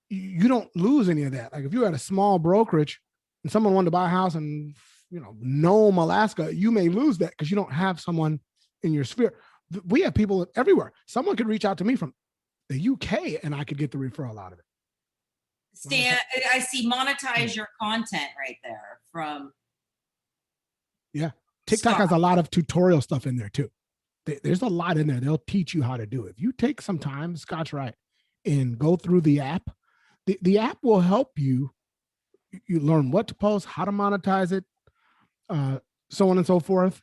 you don't lose any of that. Like if you had a small brokerage and someone wanted to buy a house in, Nome, Alaska, you may lose that because you don't have someone in your sphere. We have people everywhere. Someone could reach out to me from the UK and I could get the referral out of it. Stan, I see monetize your content right there from. Yeah. TikTok has a lot of tutorial stuff in there too. There's a lot in there. They'll teach you how to do it. If you take some time, Scott's right, and go through the app, the app will help you. You learn what to post, how to monetize it, so on and so forth.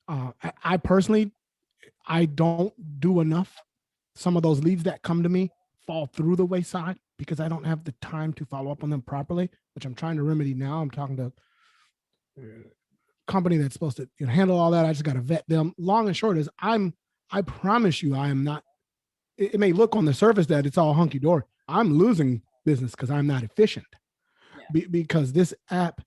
I personally, I don't do enough. Some of those leads that come to me fall through the wayside because I don't have the time to follow up on them properly, which I'm trying to remedy now. I'm talking to a company that's supposed to handle all that. I just got to vet them. Long and short is I promise you, I am not, it may look on the surface that it's all hunky dory. I'm losing business because I'm not efficient. Because this app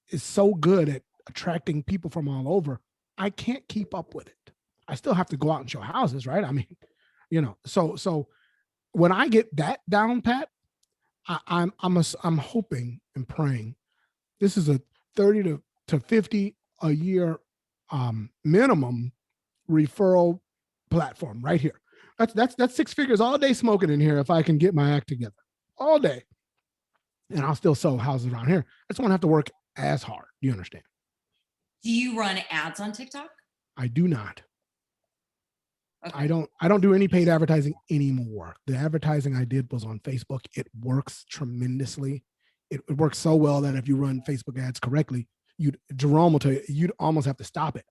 is so good at attracting people from all over. I can't keep up with it. I still have to go out and show houses, right? I mean, so when I get that down pat, I'm hoping and praying. This is a 30 to 50 a year minimum referral platform right here. That's 6 figures all day smoking in here if I can get my act together all day. And I'll still sell houses around here. I just won't have to work as hard. You understand? Do you run ads on TikTok? I do not. Okay. I don't do any paid advertising anymore. The advertising I did was on Facebook. It works tremendously. It works so well that if you run Facebook ads correctly, Jerome will tell you, you'd almost have to stop it.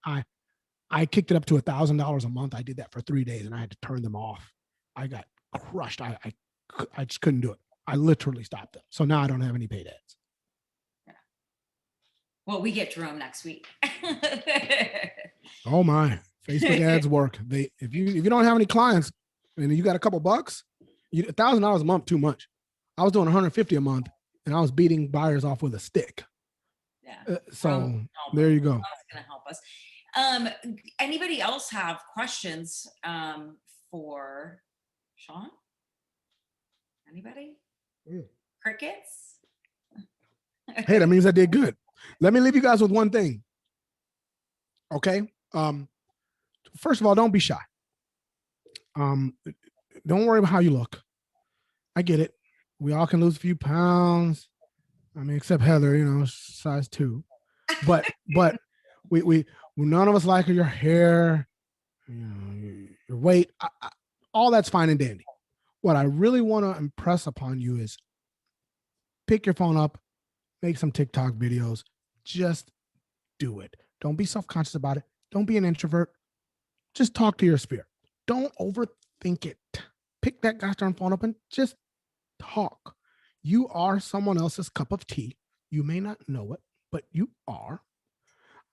I kicked it up to $1,000 a month. I did that for 3 days and I had to turn them off. I got crushed. I just couldn't do it. I literally stopped them. So now I don't have any paid ads. Yeah. Well, we get Jerome next week. Oh my, Facebook ads work. If you don't have any clients and you got a couple bucks, $1,000 a month too much. I was doing 150 a month and I was beating buyers off with a stick. Yeah. So there you go. That's going to help us. Anybody else have questions for Sean? Anybody? Crickets? Hey, that means I did good. Let me leave you guys with one thing. Okay. First of all, don't be shy. Don't worry about how you look. I get it. We all can lose a few pounds. I mean, except Heather, size 2. But we none of us like your hair, your weight. All that's fine and dandy. What I really want to impress upon you is pick your phone up, make some TikTok videos. Just do it. Don't be self-conscious about it. Don't be an introvert. Just talk to your spirit. Don't overthink it. Pick that gosh darn phone up and just talk. You are someone else's cup of tea. You may not know it, but you are.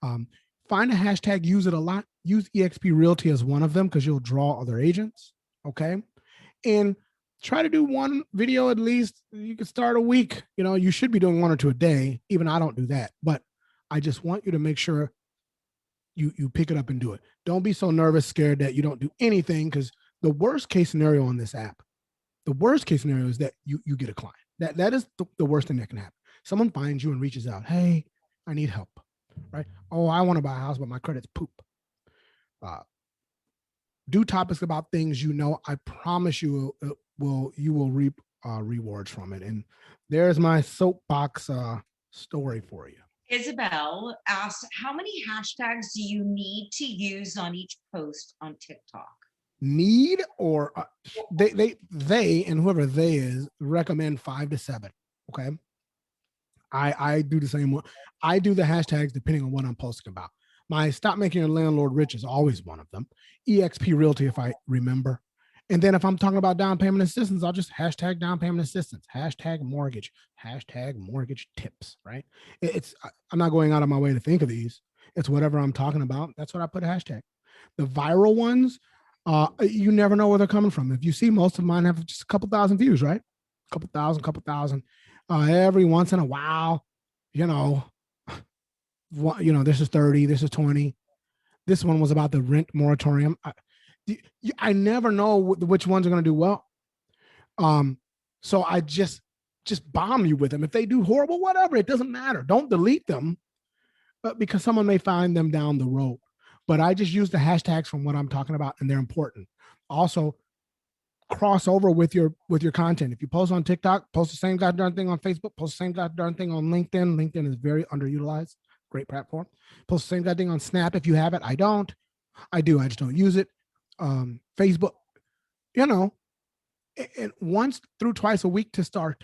Find a hashtag, use it a lot. Use eXp Realty as one of them because you'll draw other agents. Okay. And try to do one video at least. You can start a week. You should be doing 1 or 2 a day. Even I don't do that, but I just want you to make sure you pick it up and do it. Don't be so nervous, scared that you don't do anything, because the worst case scenario on this app, the worst case scenario is that you get a client. That is the worst thing that can happen. Someone finds you and reaches out. Hey, I need help. Right? Oh, I want to buy a house, but my credit's poop. Do topics about things I promise you will reap rewards from it. And there's my soapbox story for you. Isabel asked, how many hashtags do you need to use on each post on TikTok? Need or they and whoever they is recommend 5 to 7. Okay. I do the same one. I do the hashtags depending on what I'm posting about. My Stop Making Your Landlord Rich is always one of them. eXp Realty, if I remember. And then if I'm talking about down payment assistance, I'll just hashtag down payment assistance, hashtag mortgage tips, right? I'm not going out of my way to think of these. It's whatever I'm talking about. That's what I put a hashtag. The viral ones, you never know where they're coming from. If you see, most of mine have just a couple thousand views, right? A couple thousand. Every once in a while, this is 30, this is 20. This one was about the rent moratorium. I never know which ones are going to do well. So I just bomb you with them. If they do horrible, whatever, it doesn't matter. Don't delete them, because someone may find them down the road. But I just use the hashtags from what I'm talking about, and they're important. Also, cross over with your content. If you post on TikTok, post the same goddamn thing on Facebook, post the same goddamn thing on LinkedIn. LinkedIn is very underutilized. Great platform. Post the same goddamn thing on Snap if you have it. I don't. I do. I just don't use it. Facebook, and once through twice a week to start.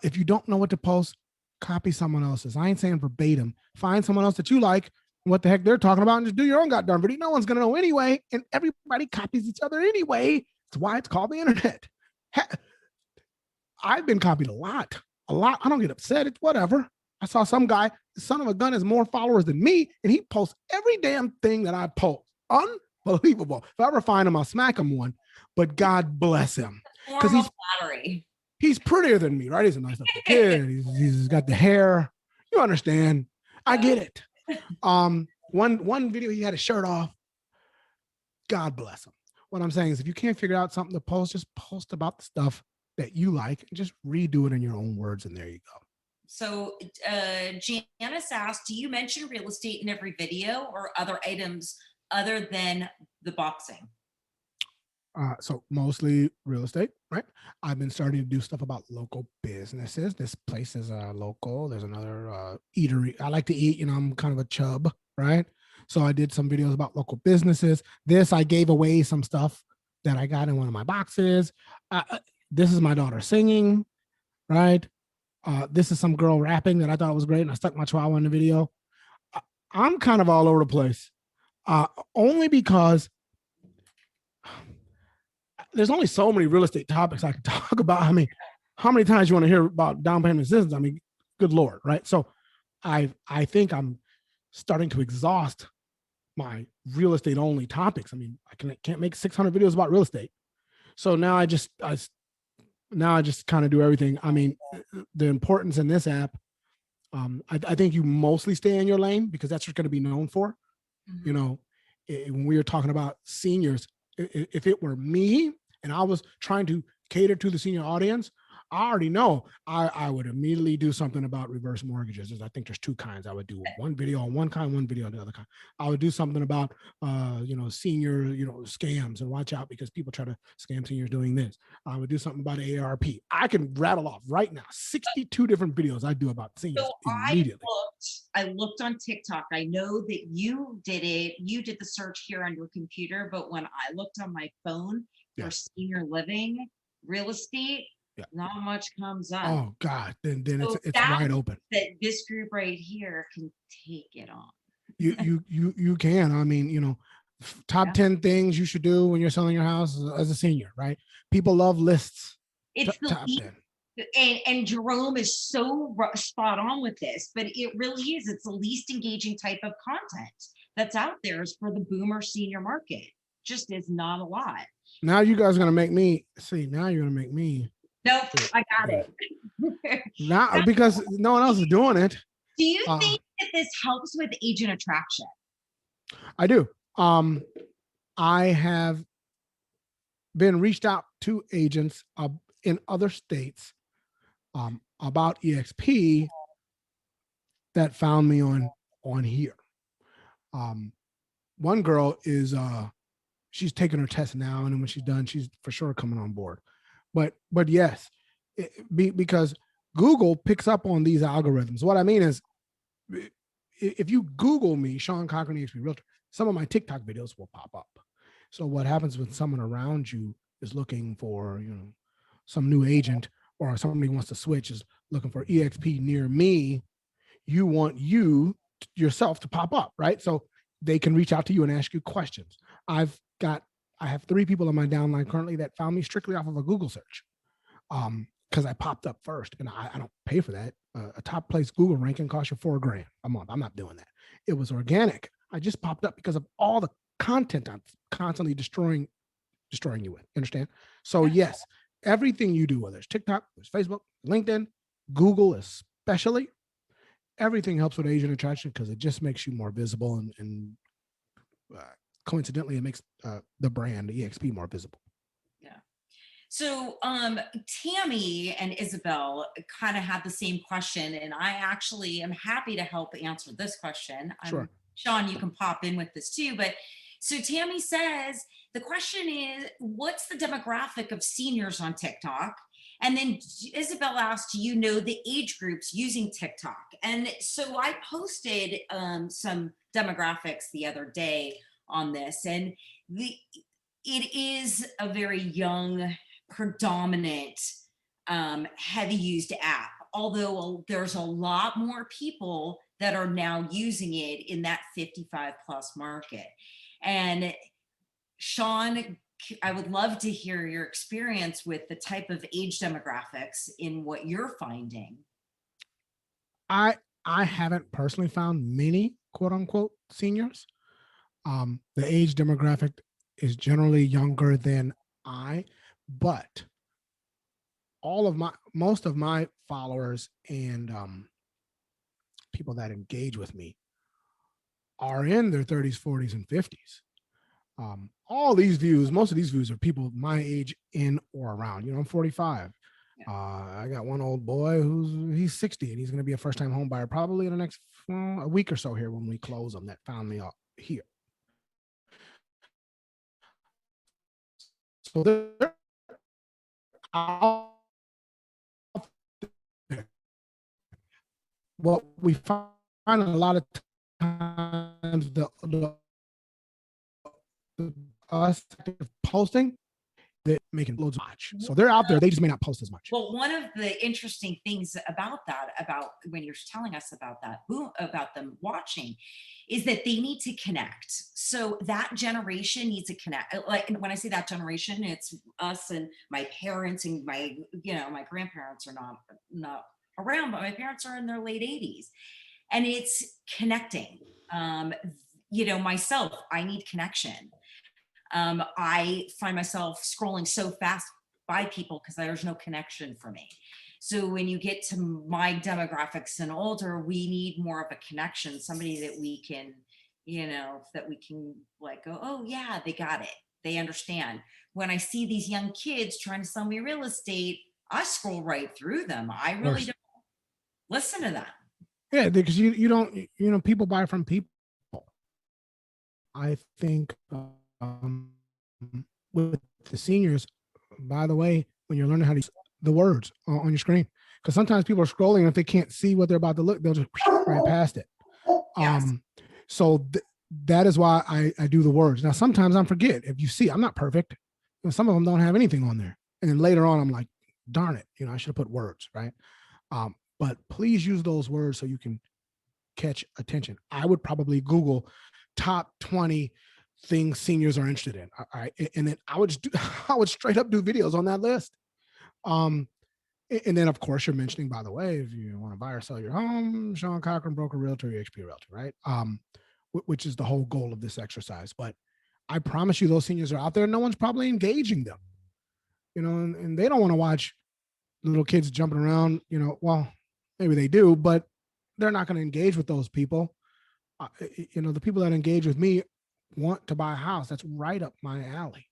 If you don't know what to post, copy someone else's. I ain't saying verbatim. Find someone else that you like, what the heck they're talking about, and just do your own goddamn video. No one's going to know anyway, and everybody copies each other anyway. That's why it's called the internet. I've been copied a lot. I don't get upset. It's whatever. I saw some guy, the son of a gun, has more followers than me, and he posts every damn thing that I post. Unbelievable. If I ever find him, I'll smack him one. But God bless him, because Formal flattery. he's prettier than me, right? He's a nice looking kid. He's got the hair. You understand? I get it. One video he had a shirt off. God bless him. What I'm saying is, if you can't figure out something to post, just post about the stuff that you like and just redo it in your own words, and there you go. So Janice asked, do you mention real estate in every video or other items other than the boxing? So mostly real estate, right? I've been starting to do stuff about local businesses. This place is local. There's another eatery. I like to eat, you know, I'm kind of a chub, right? So I did some videos about local businesses. I gave away some stuff that I got in one of my boxes. This is my daughter singing, right? This is some girl rapping that I thought was great, and I stuck my chihuahua in the video. I'm kind of all over the place, only because there's only so many real estate topics I can talk about. I mean, how many times you want to hear about down payment assistance? I mean, good Lord, right? So I think I'm starting to exhaust my real estate only topics. I mean, I can't make 600 videos about real estate. So now I just kind of do everything. I mean, the importance in this app, I think you mostly stay in your lane because that's what you're going to be known for. Mm-hmm. You know, when we were talking about seniors, if it were me and I was trying to cater to the senior audience, I already know I would immediately do something about reverse mortgages. I think there's two kinds. I would do one video on one kind, one video on the other kind. I would do something about, senior, scams, and watch out because people try to scam seniors doing this. I would do something about AARP. I can rattle off right now 62 different videos I do about seniors immediately. I looked on TikTok. I know that you did it. You did the search here on your computer, but when I looked on my phone for senior living, real estate, not much comes up. Oh God, then it's wide open. That this group right here can take it on. You can. I mean, top 10 things you should do when you're selling your house as a senior, right? People love lists. It's top 10. And Jerome is so spot on with this, but it really is. It's the least engaging type of content that's out there is for the boomer senior market. Just is not a lot. Now you guys are gonna make me see. Now you're gonna make me. Nope, I got it. Now, because no one else is doing it. Do you think that this helps with agent attraction? I do. I have been reached out to agents in other states about EXP that found me on here. One girl is she's taking her test now, and then when she's done, she's for sure coming on board. But yes, because Google picks up on these algorithms. What I mean is, if you Google me, Sean Cochran, EXP Realtor, some of my TikTok videos will pop up. So what happens when someone around you is looking for, some new agent, or somebody wants to switch, is looking for EXP near me, you want yourself to pop up, right? So they can reach out to you and ask you questions. I have 3 people on my downline currently that found me strictly off of a Google search, because I popped up first, and I don't pay for that. A top place Google ranking costs you $4,000 a month. I'm not doing that. It was organic. I just popped up because of all the content I'm constantly destroying you with. Understand? So yes, everything you do, whether it's TikTok, there's Facebook, LinkedIn, Google especially, everything helps with agent attraction because it just makes you more visible, and coincidentally, it makes the brand, the EXP, more visible. Yeah. So Tammy and Isabel kind of had the same question, and I actually am happy to help answer this question. Sure. Sean, you can pop in with this too. But so Tammy says, the question is, what's the demographic of seniors on TikTok? And then Isabel asked, do you know the age groups using TikTok? And so I posted some demographics the other day on this, and it is a very young, predominant, heavy used app, although there's a lot more people that are now using it in that 55 plus market. And Sean I would love to hear your experience with the type of age demographics in what you're finding. I haven't personally found many quote unquote seniors. The age demographic is generally younger than but most of my followers and people that engage with me are in their 30s, 40s, and 50s. All these views, most of these views are people my age in or around. I'm 45. Yeah. I got one old boy he's 60 and he's going to be a first-time home buyer probably in the next a week or so here when we close them that found me up here. So they're out there. What we find a lot of times the us posting that making loads of much. So they're out there, they just may not post as much. Well, one of the interesting things about when you're telling us about that, about them watching, is that they need to connect. So that generation needs to connect. Like when I say that generation, it's us and my parents and my grandparents are not around, but my parents are in their late 80s. And it's connecting. Myself, I need connection. I find myself scrolling so fast by people because there's no connection for me. So when you get to my demographics and older, we need more of a connection, somebody that we can, like go, oh yeah, they got it. They understand. When I see these young kids trying to sell me real estate, I scroll right through them. I really don't listen to them. Yeah, because you don't, people buy from people. I think with the seniors, by the way, when you're learning how to use the words on your screen, because sometimes people are scrolling and if they can't see what they're about to look, they'll just right past it. Yes. So that is why I do the words. Now, sometimes I forget. If you see, I'm not perfect. Some of them don't have anything on there. And then later on, I'm like, darn it, I should have put words, right? But please use those words so you can catch attention. I would probably Google top 20 things seniors are interested in. All right. And then I would straight up do videos on that list. And then of course you're mentioning, by the way, if you want to buy or sell your home, Sean Cochran, broker, realtor, EXP realtor, right? Which is the whole goal of this exercise. But I promise you those seniors are out there. No one's probably engaging them, and they don't want to watch little kids jumping around, well, maybe they do, but they're not going to engage with those people. The people that engage with me want to buy a house. That's right up my alley,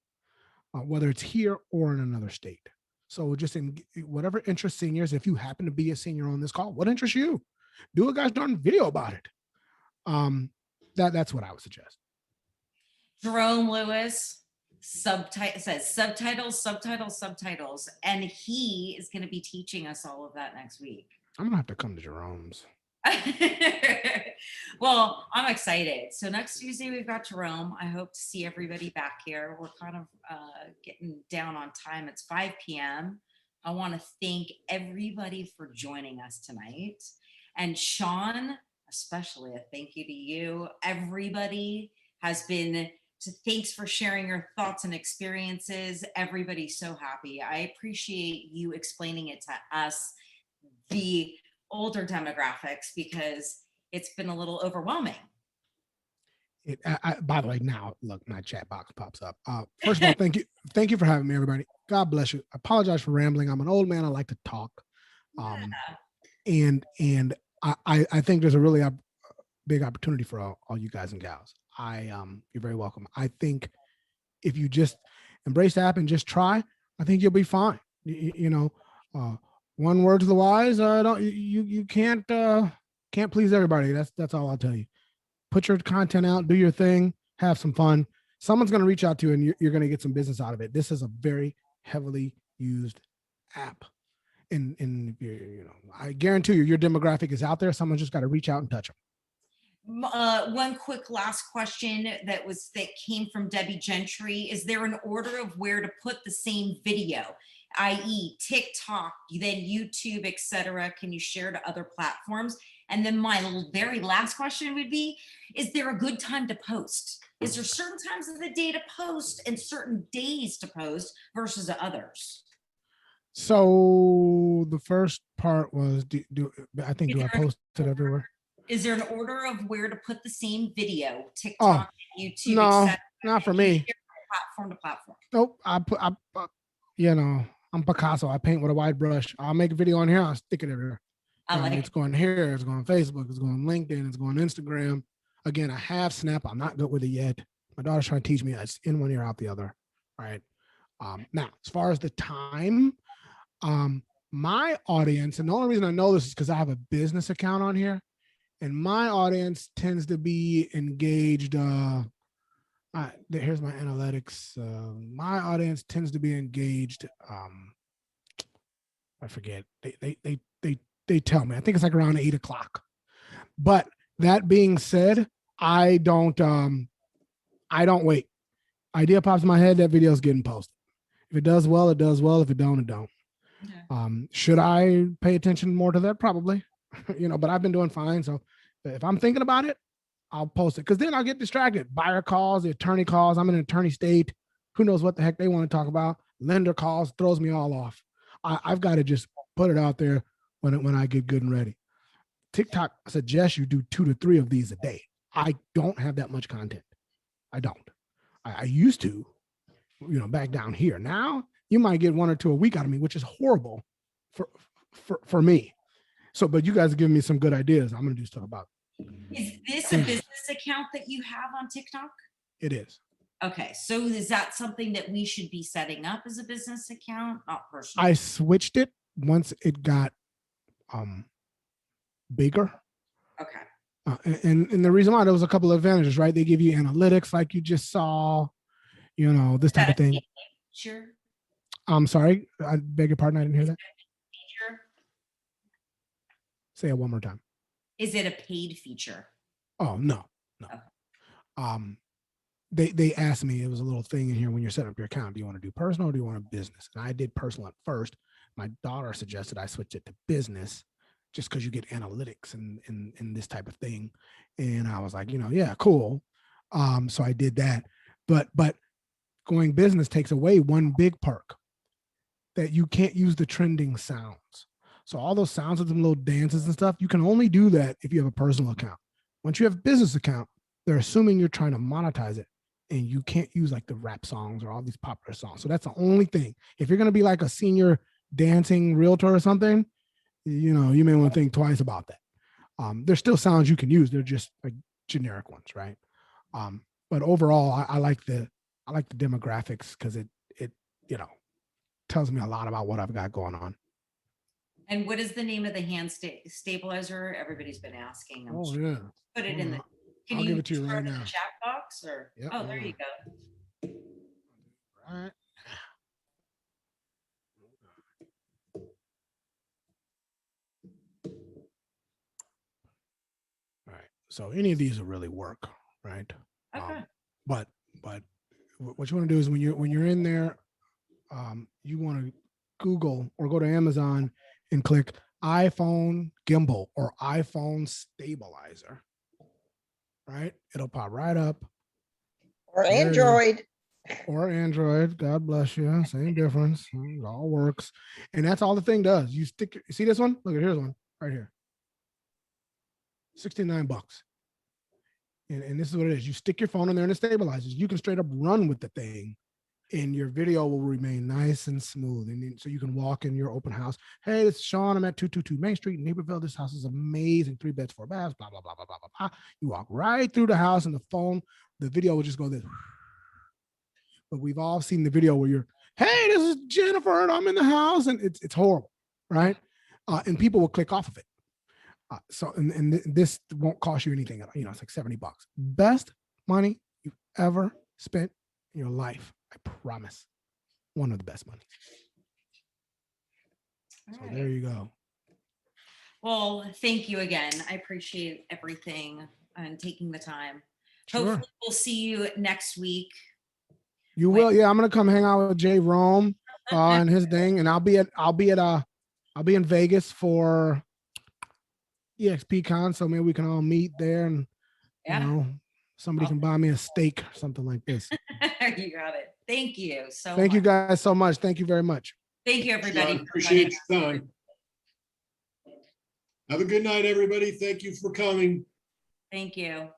whether it's here or in another state. So just in whatever interests seniors, if you happen to be a senior on this call, what interests you? Do a gosh darn video about it. That's what I would suggest. Jerome Lewis says subtitles, and he is going to be teaching us all of that next week. I'm gonna have to come to Jerome's. Well, I'm excited. So next Tuesday we've got Jerome. I hope to see everybody back here. We're kind of getting down on time. It's 5 p.m. I want to thank everybody for joining us tonight. And Sean, especially a thank you to you. Everybody has been, thanks for sharing your thoughts and experiences. Everybody's so happy. I appreciate you explaining it to us, the older demographics, because it's been a little overwhelming. By the way, now look, my chat box pops up. First of all, thank you for having me, everybody. God bless you. I apologize for rambling. I'm an old man. I like to talk, and I think there's a really big opportunity for all you guys and gals. You're very welcome. I think if you just embrace the app and just try, I think you'll be fine. One word to the wise, you can't please everybody. That's all I'll tell you. Put your content out, do your thing, have some fun. Someone's going to reach out to you and you're going to get some business out of it. This is a very heavily used app. And I guarantee you, your demographic is out there. Someone just got to reach out and touch them. One quick last question that came from Debbie Gentry. Is there an order of where to put the same video, i.e. TikTok, then YouTube, etc.? Can you share to other platforms? And then my very last question would be, is there a good time to post? Is there certain times of the day to post and certain days to post versus others? So the first part was, I think, Is do I there an post it everywhere? Is there an order of where to put the same video? Oh, TikTok, YouTube, no, etc. not for me. Platform to platform. Nope. You know, I'm Picasso. I paint with a wide brush. I'll make a video on here. I'll stick it everywhere. I like It's it. going here. It's going on Facebook. It's going on LinkedIn. It's going on Instagram. Again, I have Snap. I'm not good with it yet. My daughter's trying to teach me. It's in one ear, out the other. All right. Now, as far as the time, my audience, and the only reason I know this is because I have a business account on here, and my audience tends to be engaged. Here's my analytics. My audience tends to be engaged. I forget. They tell me. I think it's like around 8 o'clock. But that being said, I don't wait. Idea pops in my head, that video's getting posted. If it does well, it does well. If it don't, it don't. Okay. Should I pay attention more to that? Probably. But I've been doing fine. So if I'm thinking about it, I'll post it, because then I'll get distracted. Buyer calls, the attorney calls. I'm in an attorney state. Who knows what the heck they want to talk about? Lender calls, throws me all off. I've got to just put it out there when I get good and ready. TikTok suggests you do 2 to 3 of these a day. I don't have that much content. I don't. I used to, back down here. Now you might get 1 or 2 a week out of me, which is horrible for me. So, but you guys are giving me some good ideas. I'm going to do stuff about it. Is this a business account that you have on TikTok? It is. Okay, so is that something that we should be setting up as a business account, not personal? I switched it once it got bigger. Okay. And the reason why, there was a couple of advantages, right? They give you analytics like you just saw, this type of thing. Sure. I'm sorry. I beg your pardon. I didn't hear that. Feature? Say it one more time. Is it a paid feature? Oh, no. Okay. They asked me, it was a little thing in here when you're setting up your account. Do you want to do personal or do you want a business? And I did personal at first. My daughter suggested I switch it to business just because you get analytics and this type of thing. And I was like, yeah, cool. So I did that. But going business takes away one big perk, that you can't use the trending sounds. So all those sounds with them little dances and stuff, you can only do that if you have a personal account. Once you have a business account, they're assuming you're trying to monetize it, and you can't use like the rap songs or all these popular songs. So that's the only thing. If you're going to be like a senior dancing realtor or something, you may want to think twice about that. There's still sounds you can use. They're just like generic ones, right? But overall, I like the demographics, because it tells me a lot about what I've got going on. And what is the name of the hand stabilizer? Everybody's been asking. Yeah. Put it in the. Can I'll you give it to you right in now. the chat box or? Yep, Oh, there you go. Right. All right. So any of these will really work, right? Okay. But what you want to do is when you're in there, you want to Google or go to Amazon and click iPhone gimbal or iPhone stabilizer. Right? It'll pop right up. Or Android. Or Android. God bless you. Same difference. It all works. And that's all the thing does. You see this one? Look, here's one right here. $69. And this is what it is. You stick your phone in there and it stabilizes. You can straight up run with the thing, and your video will remain nice and smooth. And so you can walk in your open house. Hey, this is Sean. I'm at 222 Main Street in Naperville. This house is amazing. 3 beds, 4 baths, blah, blah, blah, blah, blah, blah, blah. You walk right through the house, and the video will just go this. But we've all seen the video where hey, this is Jennifer, and I'm in the house, and it's horrible, right? And people will click off of it. So this won't cost you anything. It's like $70. Best money you've ever spent in your life. I promise. One of the best money. So there you go. Well, thank you again. I appreciate everything and taking the time. Sure. Hopefully we'll see you next week. You will. Yeah, I'm gonna come hang out with Jay Rome and his thing, and I'll be in Vegas for EXP Con, so maybe we can all meet there and Somebody can buy me a steak or something like this. You got it. Thank you so Thank you much. guys so much. Thank you very much. Thank you, everybody. Sean, appreciate your time. Have a good night, everybody. Thank you for coming. Thank you.